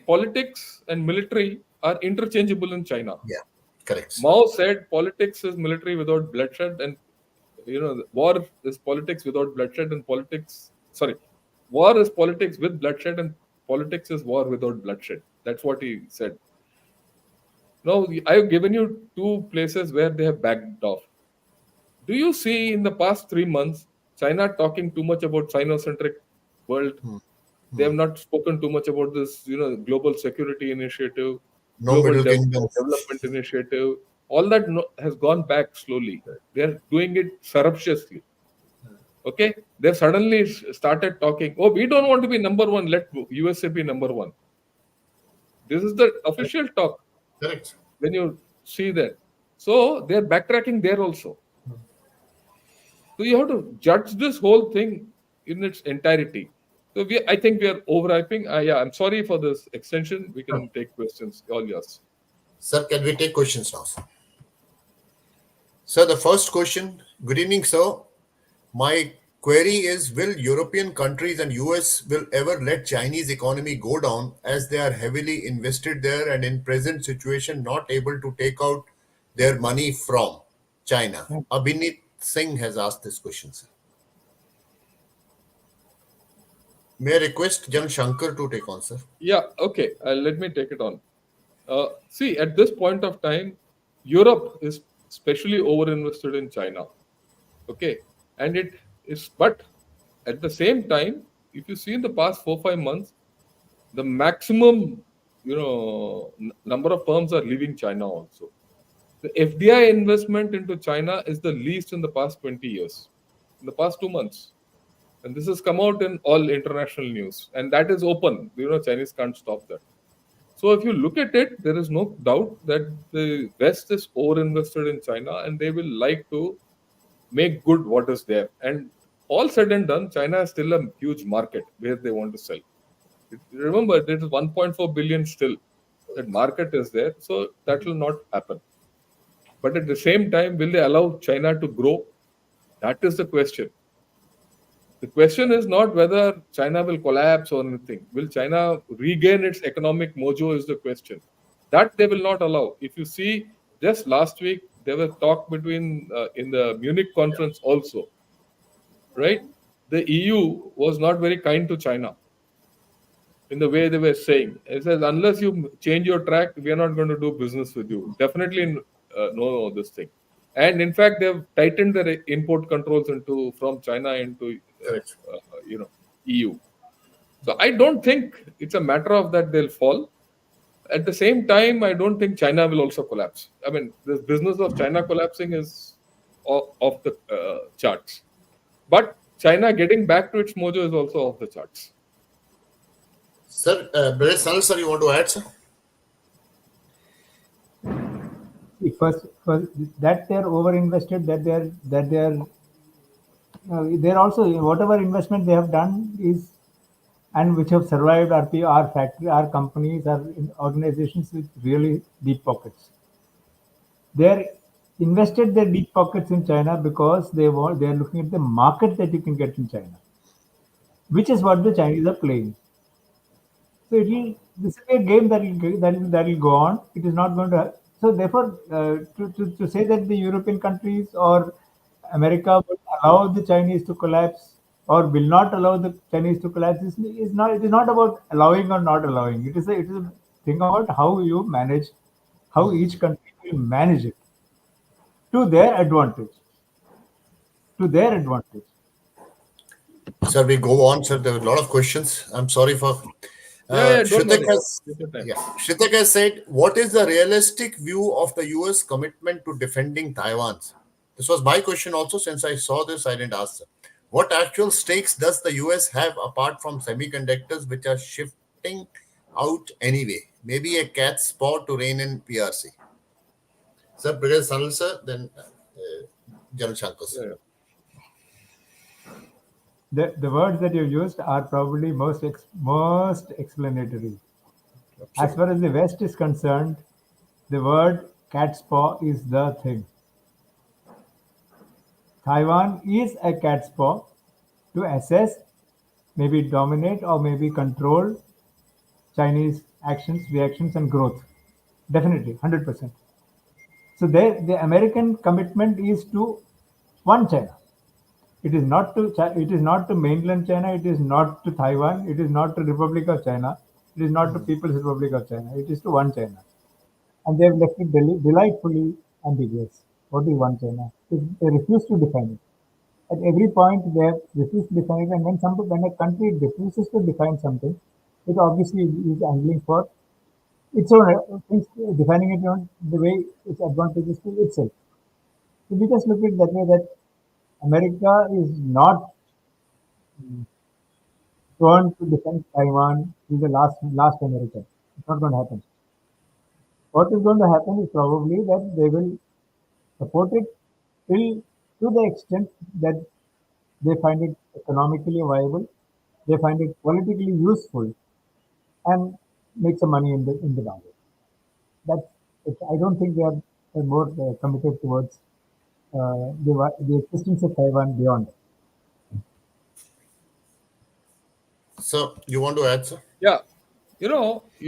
politics and military are interchangeable in China. Yeah, correct. Mao said politics is military without bloodshed, and war is politics without bloodshed, and war is politics with bloodshed, and politics is war without bloodshed. That's what he said. Now, I have given you 2 places where they have backed off. Do you see in the past 3 months China talking too much about Sino-centric world? They have not spoken too much about this, global security initiative, No global Middle Kingdom. development initiative. All that has gone back slowly. They are doing it surreptitiously. Okay, they've suddenly started talking. Oh, we don't want to be number one. Let USA be number one. This is the official talk Correct. when you see that. So they're backtracking there also. So you have to judge this whole thing in its entirety. So I think we are overhyping. Yeah, I'm sorry for this extension. We can take questions. All yours. Sir, can we take questions now, sir? Sir, the first question. Good evening, sir. My query is, will European countries and US will ever let Chinese economy go down as they are heavily invested there and in present situation not able to take out their money from China? Yeah. Abhinit Singh has asked this question, sir. May I request Jan Shankar to take on, sir? Yeah, okay. Let me take it on. See, at this point of time, Europe is especially overinvested in China. Okay, and it is, but at the same time, if you see in the past 4 5 months, the maximum, number of firms are leaving China also. The FDI investment into China is the least in the past 20 years, in the past 2 months. And this has come out in all international news, and that is open. Chinese can't stop that. So if you look at it, there is no doubt that the West is overinvested in China, and they will like to make good what is there. And all said and done, China is still a huge market where they want to sell. Remember, there is 1.4 billion still. That market is there, so that will not happen. But at the same time, will they allow China to grow? That is the question. The question is not whether China will collapse or anything. Will China regain its economic mojo is the question. That they will not allow. If you see, just last week, there was talk between, in the Munich conference also, right? The EU was not very kind to China in the way they were saying. It says, unless you change your track, we are not going to do business with you. Definitely no this thing. And in fact, they've tightened their import controls from China into Correct. EU. So I don't think it's a matter of that they'll fall. At the same time, I don't think China will also collapse. I mean, this business of China collapsing is off the charts. But China getting back to its mojo is also off the charts. Sir, Brother Sanal, sir, you want to add, sir? First, that they're overinvested, they're also, whatever investment they have done is, and which have survived, are factory, are companies, are organizations with really deep pockets. They're invested their deep pockets in China because they're looking at the market that you can get in China, which is what the Chinese are playing. So this will be a game that will go on. It is not going to. So therefore, to say that the European countries or America will allow the Chinese to collapse or will not allow the Chinese to collapse is not. It is not about allowing or not allowing. It is a thing about how you manage, how each country will manage it to their advantage. To their advantage. Sir, we go on, sir. There were a lot of questions. I'm sorry for. Don't Shritik worry. has, Take your time. Shritik has said, what is the realistic view of the US commitment to defending Taiwan? This was my question also. Since I saw this, I didn't ask, sir. What actual stakes does the US have apart from semiconductors, which are shifting out anyway? Maybe a cat's paw to rein in PRC. Sir, Brigadier Sanal, sir, then General Shankar, sir. Yeah. The words that you used are probably most explanatory. As far as the West is concerned, the word cat's paw is the thing. Taiwan is a cat's paw to assess, maybe dominate, or maybe control Chinese actions, reactions, and growth. Definitely, 100%. So the American commitment is to one China. It is not to mainland China. It is not to Taiwan. It is not to Republic of China. It is not to People's Republic of China. It is to one China, and they have left it delightfully ambiguous. What is one China? They refuse to define it. At every point, they have refused to define it. And when a country refuses to define something, it obviously is angling for its own defining it on the way it's advantageous to itself. So we just look at it that way, that America is not sworn to defend Taiwan till the last American. It's not going to happen. What is going to happen is probably that they will support it till to the extent that they find it economically viable, they find it politically useful, and make some money in the long run. That's it. I don't think they are more committed towards the existence of Taiwan beyond. So you want to add, sir? Yeah, you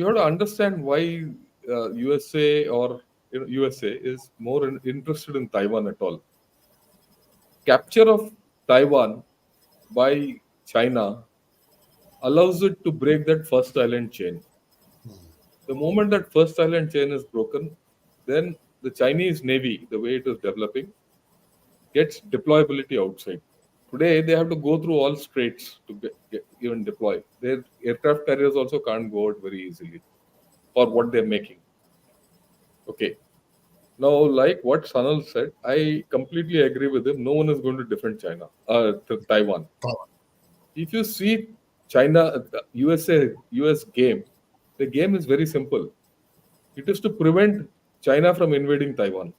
have to understand why USA or USA is more interested in Taiwan at all. Capture of Taiwan by China allows it to break that first island chain. The moment that first island chain is broken, then the Chinese Navy, the way it is developing, gets deployability outside. Today, they have to go through all straits to get even deploy. Their aircraft carriers also can't go out very easily for what they're making. Okay. Now, like what Sanal said, I completely agree with him. No one is going to defend Taiwan. If you see China, US game, the game is very simple. It is to prevent China from invading Taiwan.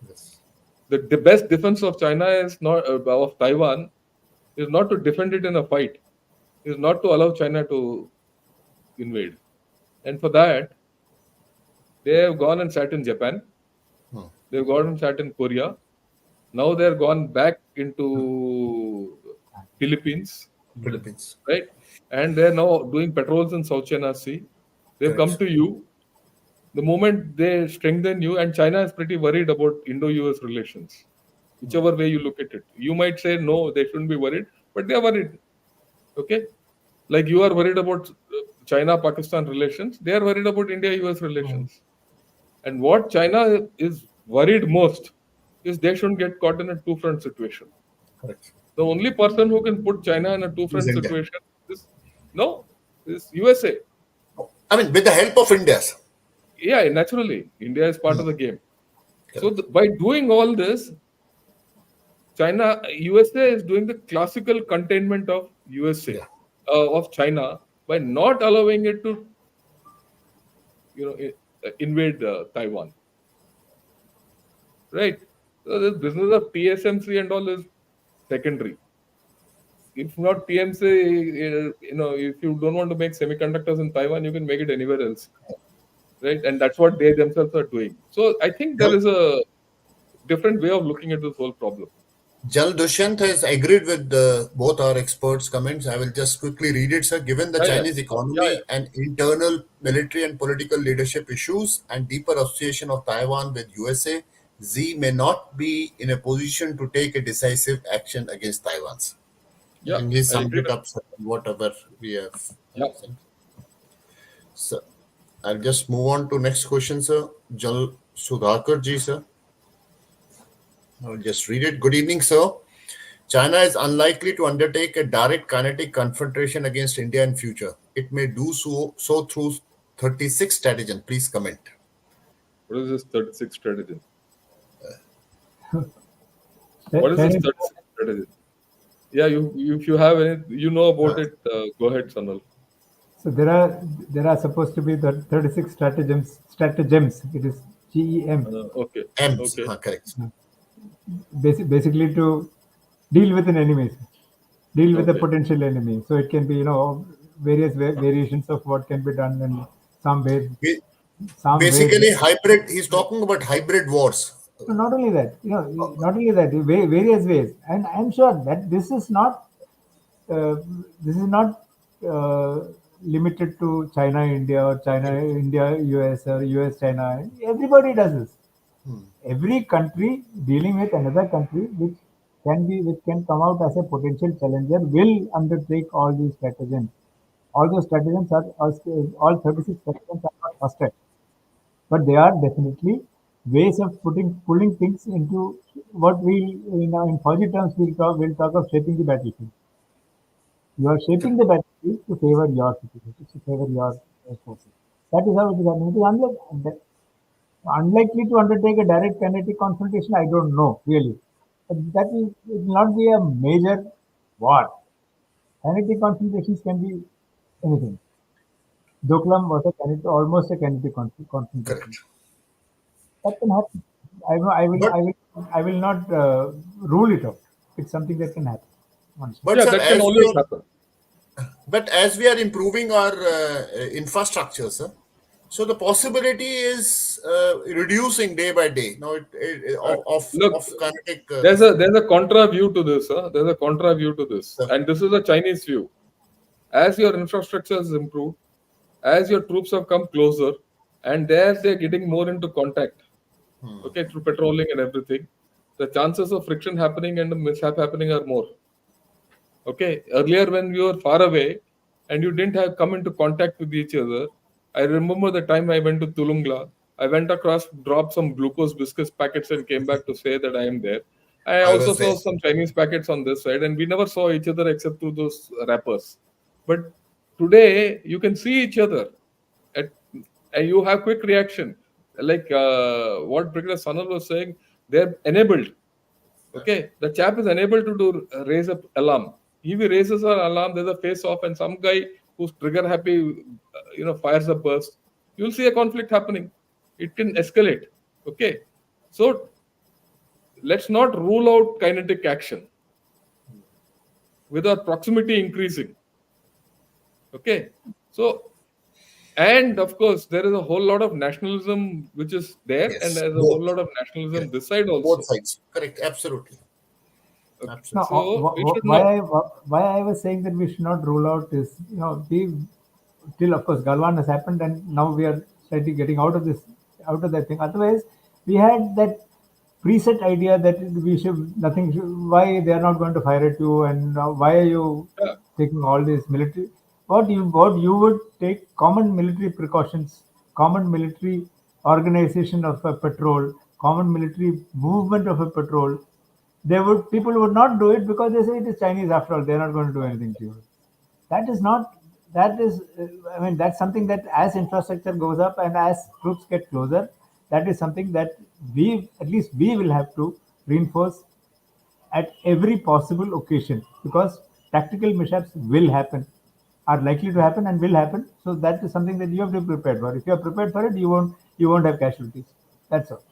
Yes. The best defense of China is not of Taiwan is not to defend it in a fight. Is not to allow China to invade. And for that, they have gone and sat in Japan. They've gone and sat in Korea. Now they're gone back into Philippines, Philippines. right? And they're now doing patrols in South China Sea. They've come to you. The moment they strengthen you, and China is pretty worried about Indo-US relations, whichever way you look at it. You might say, no, they shouldn't be worried, but they are worried. Okay? Like you are worried about China-Pakistan relations, they are worried about India-US relations. And what China is worried most is they shouldn't get caught in a two-front situation. Correct. The only person who can put China in a two-front India. situation is USA. I mean, with the help of India. Sir. Yeah, naturally, India is part of the game. So by doing all this, USA is doing the classical containment of USA, of China, by not allowing it to, invade Taiwan. Right? So this business of TSMC and all is secondary. If not TMC, if you don't want to make semiconductors in Taiwan, you can make it anywhere else. Right? And that's what they themselves are doing. So I think there is a different way of looking at this whole problem. Jal Dushyant has agreed with both our experts' comments. I will just quickly read it, sir. Given the Chinese economy and internal military and political leadership issues and deeper association of Taiwan with USA, Xi may not be in a position to take a decisive action against Taiwan. Yeah, and he summed it up, sir, whatever we have. Said. So I'll just move on to next question, sir. Jal Sudhakar ji, sir. I'll just read it. Good evening, sir. China is unlikely to undertake a direct kinetic confrontation against India in future. It may do so through 36 stratagem. Please comment. What is this 36 stratagem? What is this 36 stratagem? Yeah, if you have any, about it, go ahead, Sanal. So there are supposed to be the 36 stratagems. It is GEM. Okay. M's. Okay. Correct. Basically to deal with an enemy, deal with a potential enemy. So it can be various variations of what can be done in some ways. Basically, hybrid. He's talking about hybrid wars. So not only that, various ways, and I'm sure that this is not limited to China, India, or China, India, US, or US, China. Everybody does this. Every country dealing with another country, which can come out as a potential challenger, will undertake all these stratagems. All those stratagems all 36 stratagems are not trusted, but they are definitely ways of pulling things into what we in Fauji terms we'll talk of shaping the battlefield. You are shaping the battlefield to favor your situation, to favor your forces. That is how it is happening. It is unlikely to undertake a direct kinetic confrontation. I don't know really, but it will not be a major war. kinetic confrontations can be anything. Doklam was almost a kinetic confrontation. Correct. That can happen. I But will not rule it out. It's something that can happen. Honestly. but Yeah, sir, that can as we always are happen. but as we are improving our infrastructure, sir, so the possibility is reducing day by day. Now, Look, of kinetic. there's a contra view to this. There's a contra view to this, Sir, and this is a Chinese view. As your infrastructure has improved, as your troops have come closer, and as they're getting more into contact, okay, through patrolling and everything, the chances of friction happening and a mishap happening are more. Okay, earlier when we were far away and you didn't have come into contact with each other, I remember the time I went to Tulungla. I went across, dropped some glucose biscuits packets, and came back to say that I am there. I I also was there. saw some Chinese packets on this side, and we never saw each other except through those wrappers. But today, you can see each other, at, and you have quick reaction. Like what Brigadier Sanal was saying, they're enabled. Okay, the chap is unable to do raise up alarm. If he raises an alarm, there's a face off, and some guy who's trigger happy, fires a burst. You'll see a conflict happening. It can escalate. Okay, so let's not rule out kinetic action with our proximity increasing. Okay, so and of course there is a whole lot of nationalism which is there, and Yes, there's a whole both. lot of nationalism Correct. this side Both also. sides. Correct. Absolutely. Okay. Now, Absolutely. So we should not. why I was saying that we should not rule out is, we till of course Galwan has happened, and now we are slightly getting out of that thing. Otherwise, we had that preset idea that we should nothing. Why they are not going to fire at you, and why are you Yeah, taking all these military? What you would take common military precautions, common military organization of a patrol, common military movement of a patrol. People would not do it because they say it is Chinese after all. They're not going to do anything to you. That is not. That is. I mean, that's something that as infrastructure goes up and as troops get closer, that is something that at least we will have to reinforce at every possible occasion, because tactical mishaps will happen, are likely to happen and will happen. So that is something that you have to be prepared for. If you are prepared for it, you won't have casualties. That's all.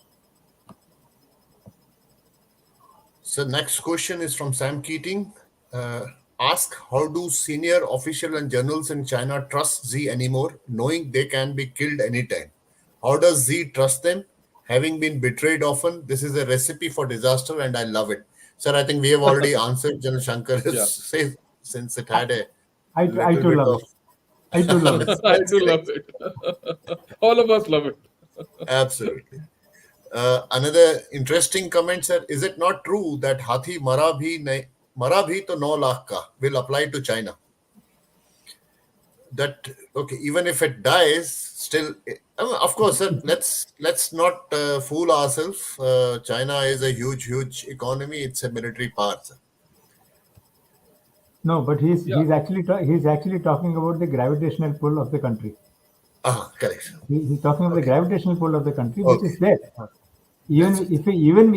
So next question is from Sam Keating. Ask, how do senior officials and generals in China trust Z anymore, knowing they can be killed anytime? How does Z trust them, having been betrayed often? This is a recipe for disaster, and I love it. Sir, I think we have already answered. General Shankar has yeah. said, since it had a I little too bit love of it. I too love it. I that's do love correct. it. All of us love it. Absolutely. Another interesting comment, sir. Is it not true that Hathi mara bhi to 9 lakh ka will apply to China? That okay, even if it dies, still, of course, sir. Let's not fool ourselves. China is a huge economy. It's a military power, sir. No, but he's Yeah, he's actually he's actually talking about the gravitational pull of the country. Correct. He's talking about the Okay. gravitational pull of the country, which Okay. is there. That's Even it. if even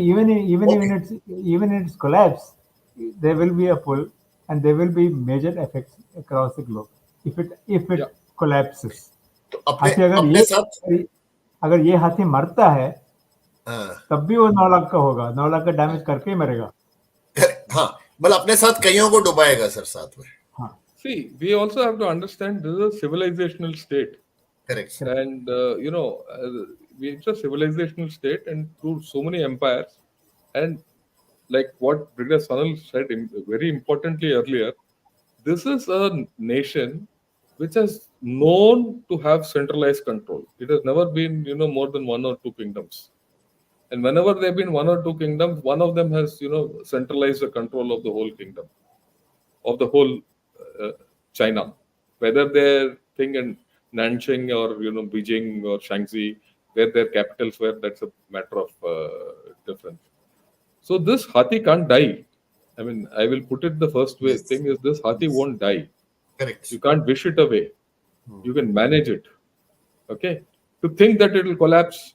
Okay. in its collapse, there will be a pull, and there will be major effects across the globe. If it yeah, collapses, तो अपने हाथी अगर अपने ये साथ अगर ये हाथी मरता है, हाँ, तब भी वो 9 लाख का होगा, 9 लाख का डैमेज करके ही मरेगा. correct. हाँ, मतलब अपने साथ कईयों को डुबाएगा सर साथ में. हाँ, see, we also have to understand this is a civilizational state, Correct, sir. correct. and it's a civilizational state, and through so many empires, and like what Brigadier Sanal said very importantly earlier, this is a nation which has known to have centralized control. It has never been, more than one or two kingdoms. And whenever there have been one or two kingdoms, one of them has, centralized the control of the whole kingdom, of the whole uh, China. Whether their thing in Nanjing or, Beijing or Shanxi, where their capitals were, that's a matter of difference. So this Hathi can't die. I mean, I will put it the first way Yes. thing is this Hathi Yes. won't die. Correct. You can't wish it away. You can manage it. Okay. To think that it will collapse,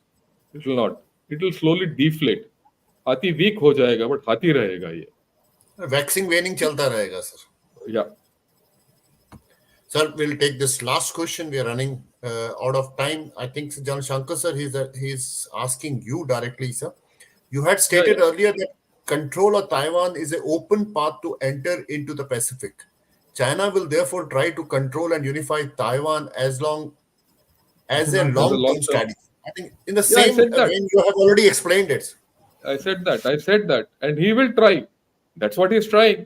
it will not. It will slowly deflate. हाथी week हो जाएगा but हाथी रहेगा ये. Waxing वेनिंग चलता रहेगा sir. Yeah. Sir, we'll take this last question. We are running out of time. I think Jan Shankar sir, he's asking you directly, sir. You had Yeah, stated yeah. earlier that control of Taiwan is an open path to enter into the Pacific. China will therefore try to control and unify Taiwan as long It's as a not As a true. long long-term term. strategy. I think in the Yeah, I same said that. vein you have already explained it. I said that. I said that. And he will try. That's what he's trying.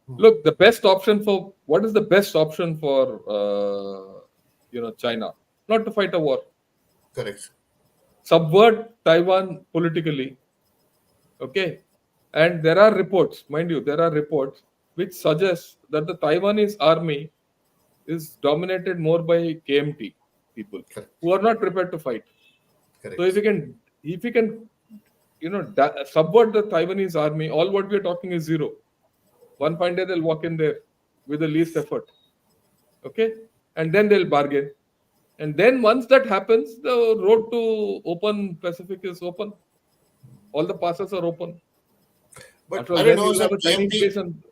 Look, the best option for what is the best option for China? Not to fight a war. Correct. Subvert Taiwan politically. Okay. And there are reports, mind you, there are reports which suggest that the Taiwanese army is dominated more by KMT people Correct. who are not prepared to fight. So Correct. if you can, subvert the Taiwanese army, all what we are talking is zero. One fine day they'll walk in there with the least effort. Okay, and then they'll bargain. And then once that happens, the road to open Pacific is open. All the passes are open. But After all, I don't then know, you'll sir. have a Chinese base and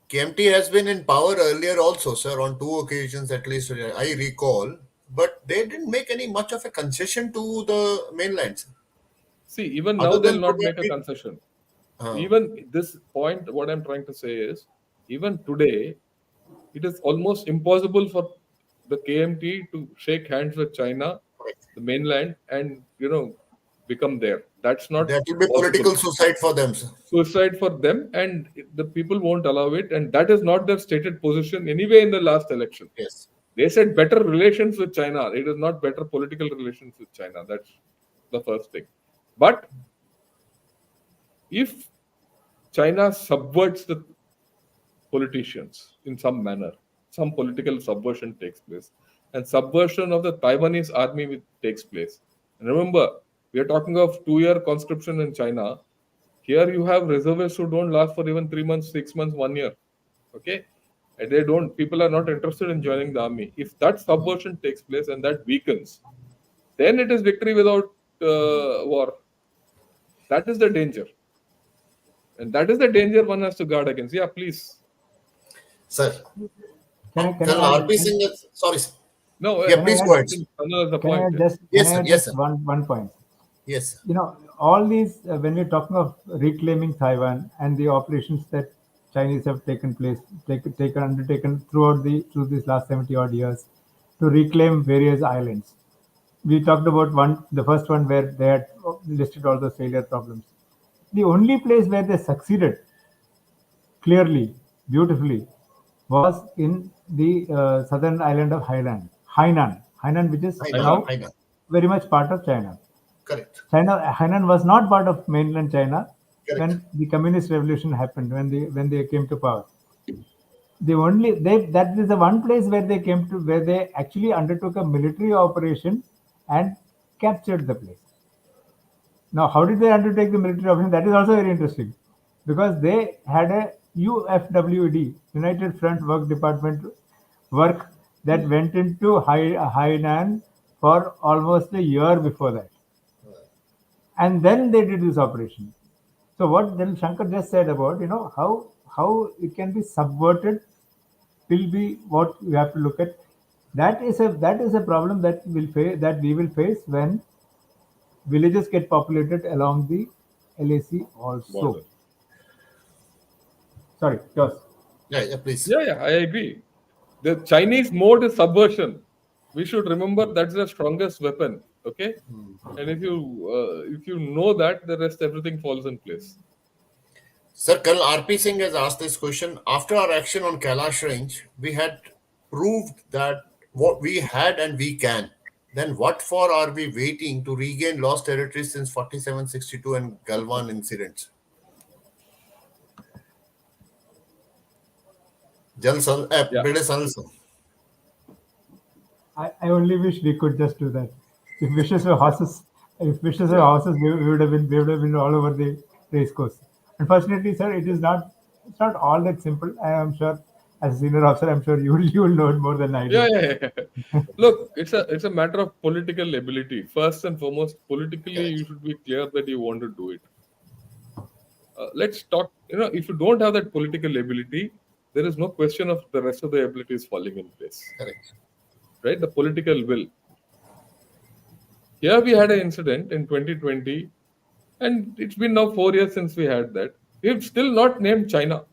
KMT has been in power earlier also, sir, on two occasions at least I recall. But they didn't make any much of a concession to the mainland, sir. see, even now Other they'll than not make a probably, concession. uh, Even this point, what I'm trying to say is, even today, it is almost impossible for the KMT to shake hands with China, the mainland, and become there. That's not that will be possible. political suicide for them, sir. Suicide for them, and the people won't allow it. And that is not their stated position anyway in the last election. Yes. They said better relations with China. It is not better political relations with China. That's the first thing. But if China subverts the politicians in some manner, some political subversion takes place, and subversion of the Taiwanese army takes place. And remember, we are talking of 2-year conscription in China. Here you have reservists who don't last for even 3 months, 6 months, 1 year. Okay, and they don't. People are not interested in joining the army. If that subversion takes place and that weakens, then it is victory without war. That is the danger, and that is the danger one has to guard against. Yeah, please. Sir, Can I Colonel add? RP Singh, sorry, sir. No, Yeah, Can I please add? go I ahead, sir. think Sana has a Can I point. add Yeah. just Yes, sir. Yes, sir. one point? Yes, sir. All these when we're talking of reclaiming Taiwan and the operations that Chinese have undertaken through these last 70 odd years to reclaim various islands. We talked about the first one where they had listed all those failure problems. The only place where they succeeded clearly, beautifully, was in the southern island of Hainan, which is Hainan. now I know. very much part of China. Correct. Hainan was not part of mainland China Correct. when the communist revolution happened, when they came to power. That is the one place where they actually undertook a military operation and captured the place. Now, how did they undertake the military operation? That is also very interesting, because they had a UFWD, United Front Work Department work, that went into Hainan for almost a year before that, and then they did this operation. So what then Shankar just said about how it can be subverted will be what we have to look at. That is a problem that we will face when villages get populated along the LAC also. Border. Sorry, yours. Yeah, please. Yeah, I agree. The Chinese mode is subversion. We should remember that's the strongest weapon. Okay, and if you know that, the rest everything falls in place. Sir, Colonel RP Singh has asked this question. After our action on Kailash Range, we had proved that what we had and we can. Then what for are we waiting to regain lost territory since 4762 and Galwan incidents? Yeah, Bede Sanal sir. I only wish we could just do that. If wishes were horses, yeah, we would have been all over the race course. Unfortunately, sir, it is not. It's not all that simple. I am sure, as a senior officer, I'm sure you will know it more than I yeah, do. yeah, yeah. Look, it's a matter of political ability. First and foremost, politically, you Correct. should be clear that you want to do it. Let's talk. If you don't have that political ability, there is no question of the rest of the abilities falling in place. Correct. Right? The political will. Here we had an incident in 2020, and it's been now 4 years since we had that. We've still not named China.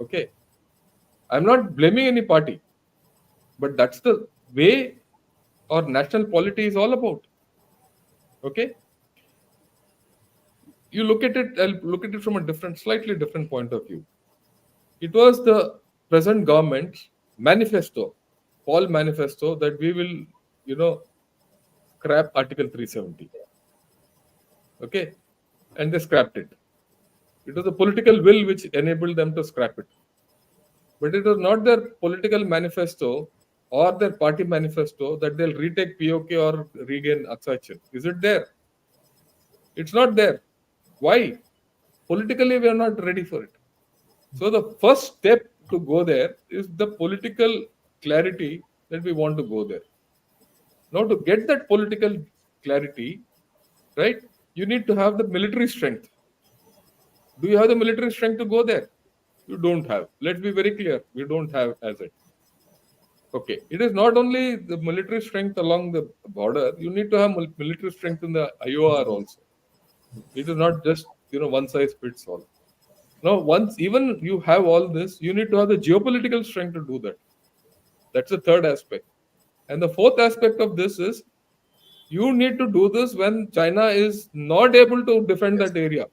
Okay. I'm not blaming any party, but that's the way our national polity is all about. Okay. You look at it, I'll look at it from a slightly different point of view. It was the present government's manifesto, Paul manifesto, that we will, scrap Article 370. Okay. And they scrapped it. It was the political will which enabled them to scrap it. But it was not their political manifesto or their party manifesto that they'll retake POK or regain Aksai. Is it there? It's not there. Why? Politically, we are not ready for it. So the first step to go there is the political clarity that we want to go there. Now, to get that political clarity, right, you need to have the military strength. Do you have the military strength to go there? You don't have. Let's be very clear. We don't have as it. Okay. It is not only the military strength along the border. You need to have military strength in the IOR also. It is not just one size fits all. Now, once even you have all this, you need to have the geopolitical strength to do that. That's the third aspect. And the fourth aspect of this is you need to do this when China is not able to defend that area.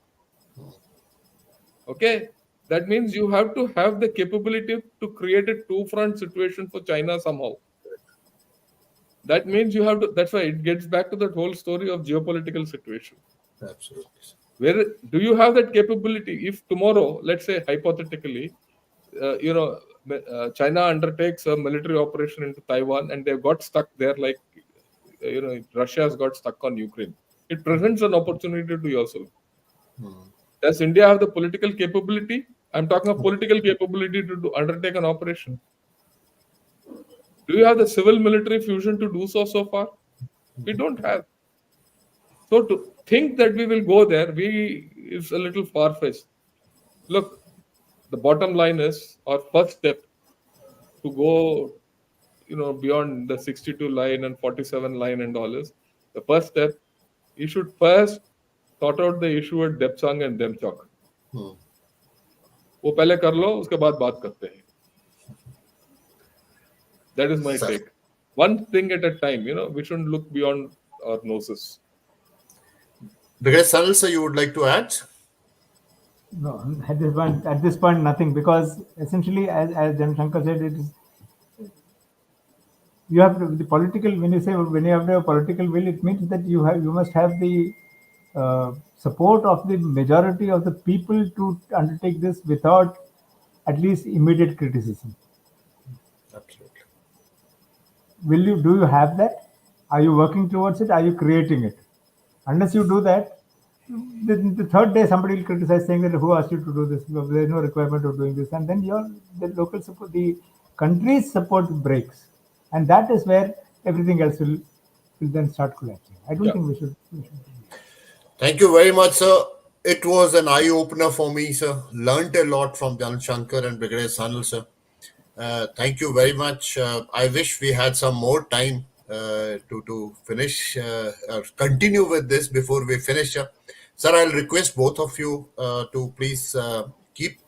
Okay. That means you have to have the capability to create a two-front situation for China somehow. That means you have to, that's why it gets back to that whole story of geopolitical situation. Absolutely. Where do you have that capability? If tomorrow, let's say hypothetically, China undertakes a military operation into Taiwan and they've got stuck there like, Russia's got stuck on Ukraine. It presents an opportunity to yourself. Does India have the political capability? I'm talking of political capability to undertake an operation. Do you have the civil military fusion to do so far? We don't have. So to think that we will go there, is a little far-fetched. Look, the bottom line is our first step to go, beyond the 62 line and 47 line and all is, the first step, you should first sort out the issue at Depsang and Demchok. वो पहले कर लो, उसके बाद बात करते हैं. That is my take. One thing at a time, we shouldn't look beyond our noses. Because Sanal sir, you would like to add? No, at this point, nothing, because essentially, as Jan Shankar said, it is you have to, the political. When you have a political will, it means that you must have the support of the majority of the people to undertake this without at least immediate criticism. Absolutely. Do you have that? Are you working towards it? Are you creating it? Unless you do that, the third day somebody will criticize, saying that who asked you to do this? There is no requirement of doing this, and then the local support, the country's support breaks, and that is where everything else will then start collapsing. I don't think we should. Thank you very much, sir. It was an eye-opener for me, sir. Learned a lot from Jan Shankar and Brigadier Sanal, sir. Thank you very much. I wish we had some more time to finish or continue with this before we finish. Sir, I'll request both of you to please keep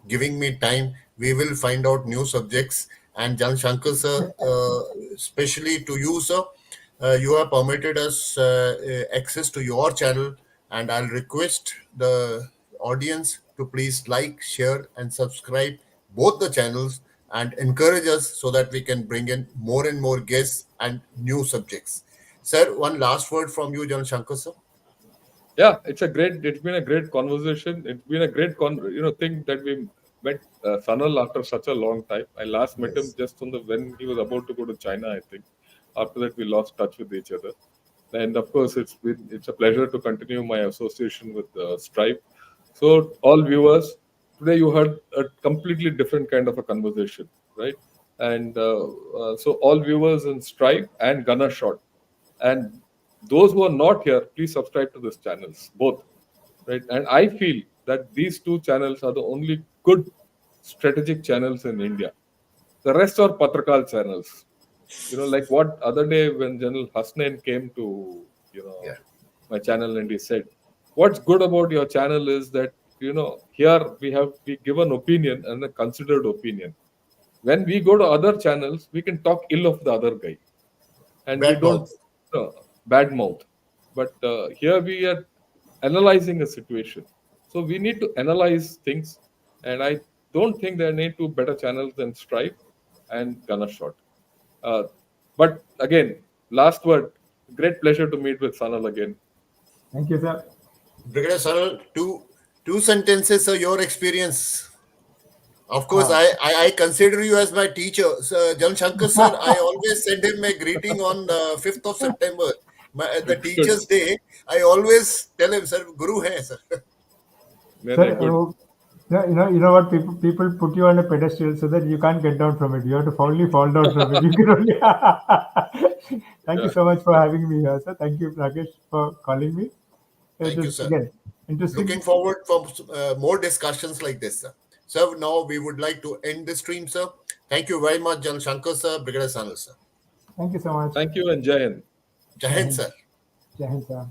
giving me time. We will find out new subjects. And Jan Shankar, sir, especially to you, sir, you have permitted us access to your channel, and I'll request the audience to please like, share, and subscribe both the channels and encourage us so that we can bring in more and more guests and new subjects. Sir, one last word from you, Jan Shankar, sir. Yeah, it's been a great conversation. It's been a great thing that we met Sanal after such a long time. I last met him just when he was about to go to China, I think. After that, we lost touch with each other. And of course, it's a pleasure to continue my association with Stripe. So all viewers, today you heard a completely different kind of a conversation, right? And so all viewers in Stripe and Gunner Shot, and those who are not here, please subscribe to these channels, both, right? And I feel that these two channels are the only good strategic channels in India. The rest are Patrakal channels. Like what other day when General Hasnain came to, Yeah. my channel and he said, what's good about your channel is that, here we give an opinion and a considered opinion. When we go to other channels, we can talk ill of the other guy and we Bad don't mouth. bad mouth. But here we are analyzing a situation. So we need to analyze things. And I don't think there need to better channels than Stripe and Gunner Shot. But again, last word. Great pleasure to meet with Sanal again. Thank you, sir. Brigadier Sanal, two sentences of your experience. Of course, Ah. I consider you as my teacher. Sir, Jan Shankar sir, I always send him a greeting on 5th of September, the Good. Teacher's Day. I always tell him, sir, Guru hai, sir. Sir, Good. you know what? People put you on a pedestal so that you can't get down from it. You have to only fall down from it. You can only. Thank you Yeah. so much for having me here, sir. Thank you, Rakesh, for calling me. It Thank you, is sir. again interesting. Looking forward for more discussions like this, sir. So now we would like to end the stream, sir. Thank you very much, Jan Shankar sir, Brigadier Sanal sir. Thank you so much. Thank you and Jai Hind. Jai Jai Hind, Hind. sir. Jai Hind, sir.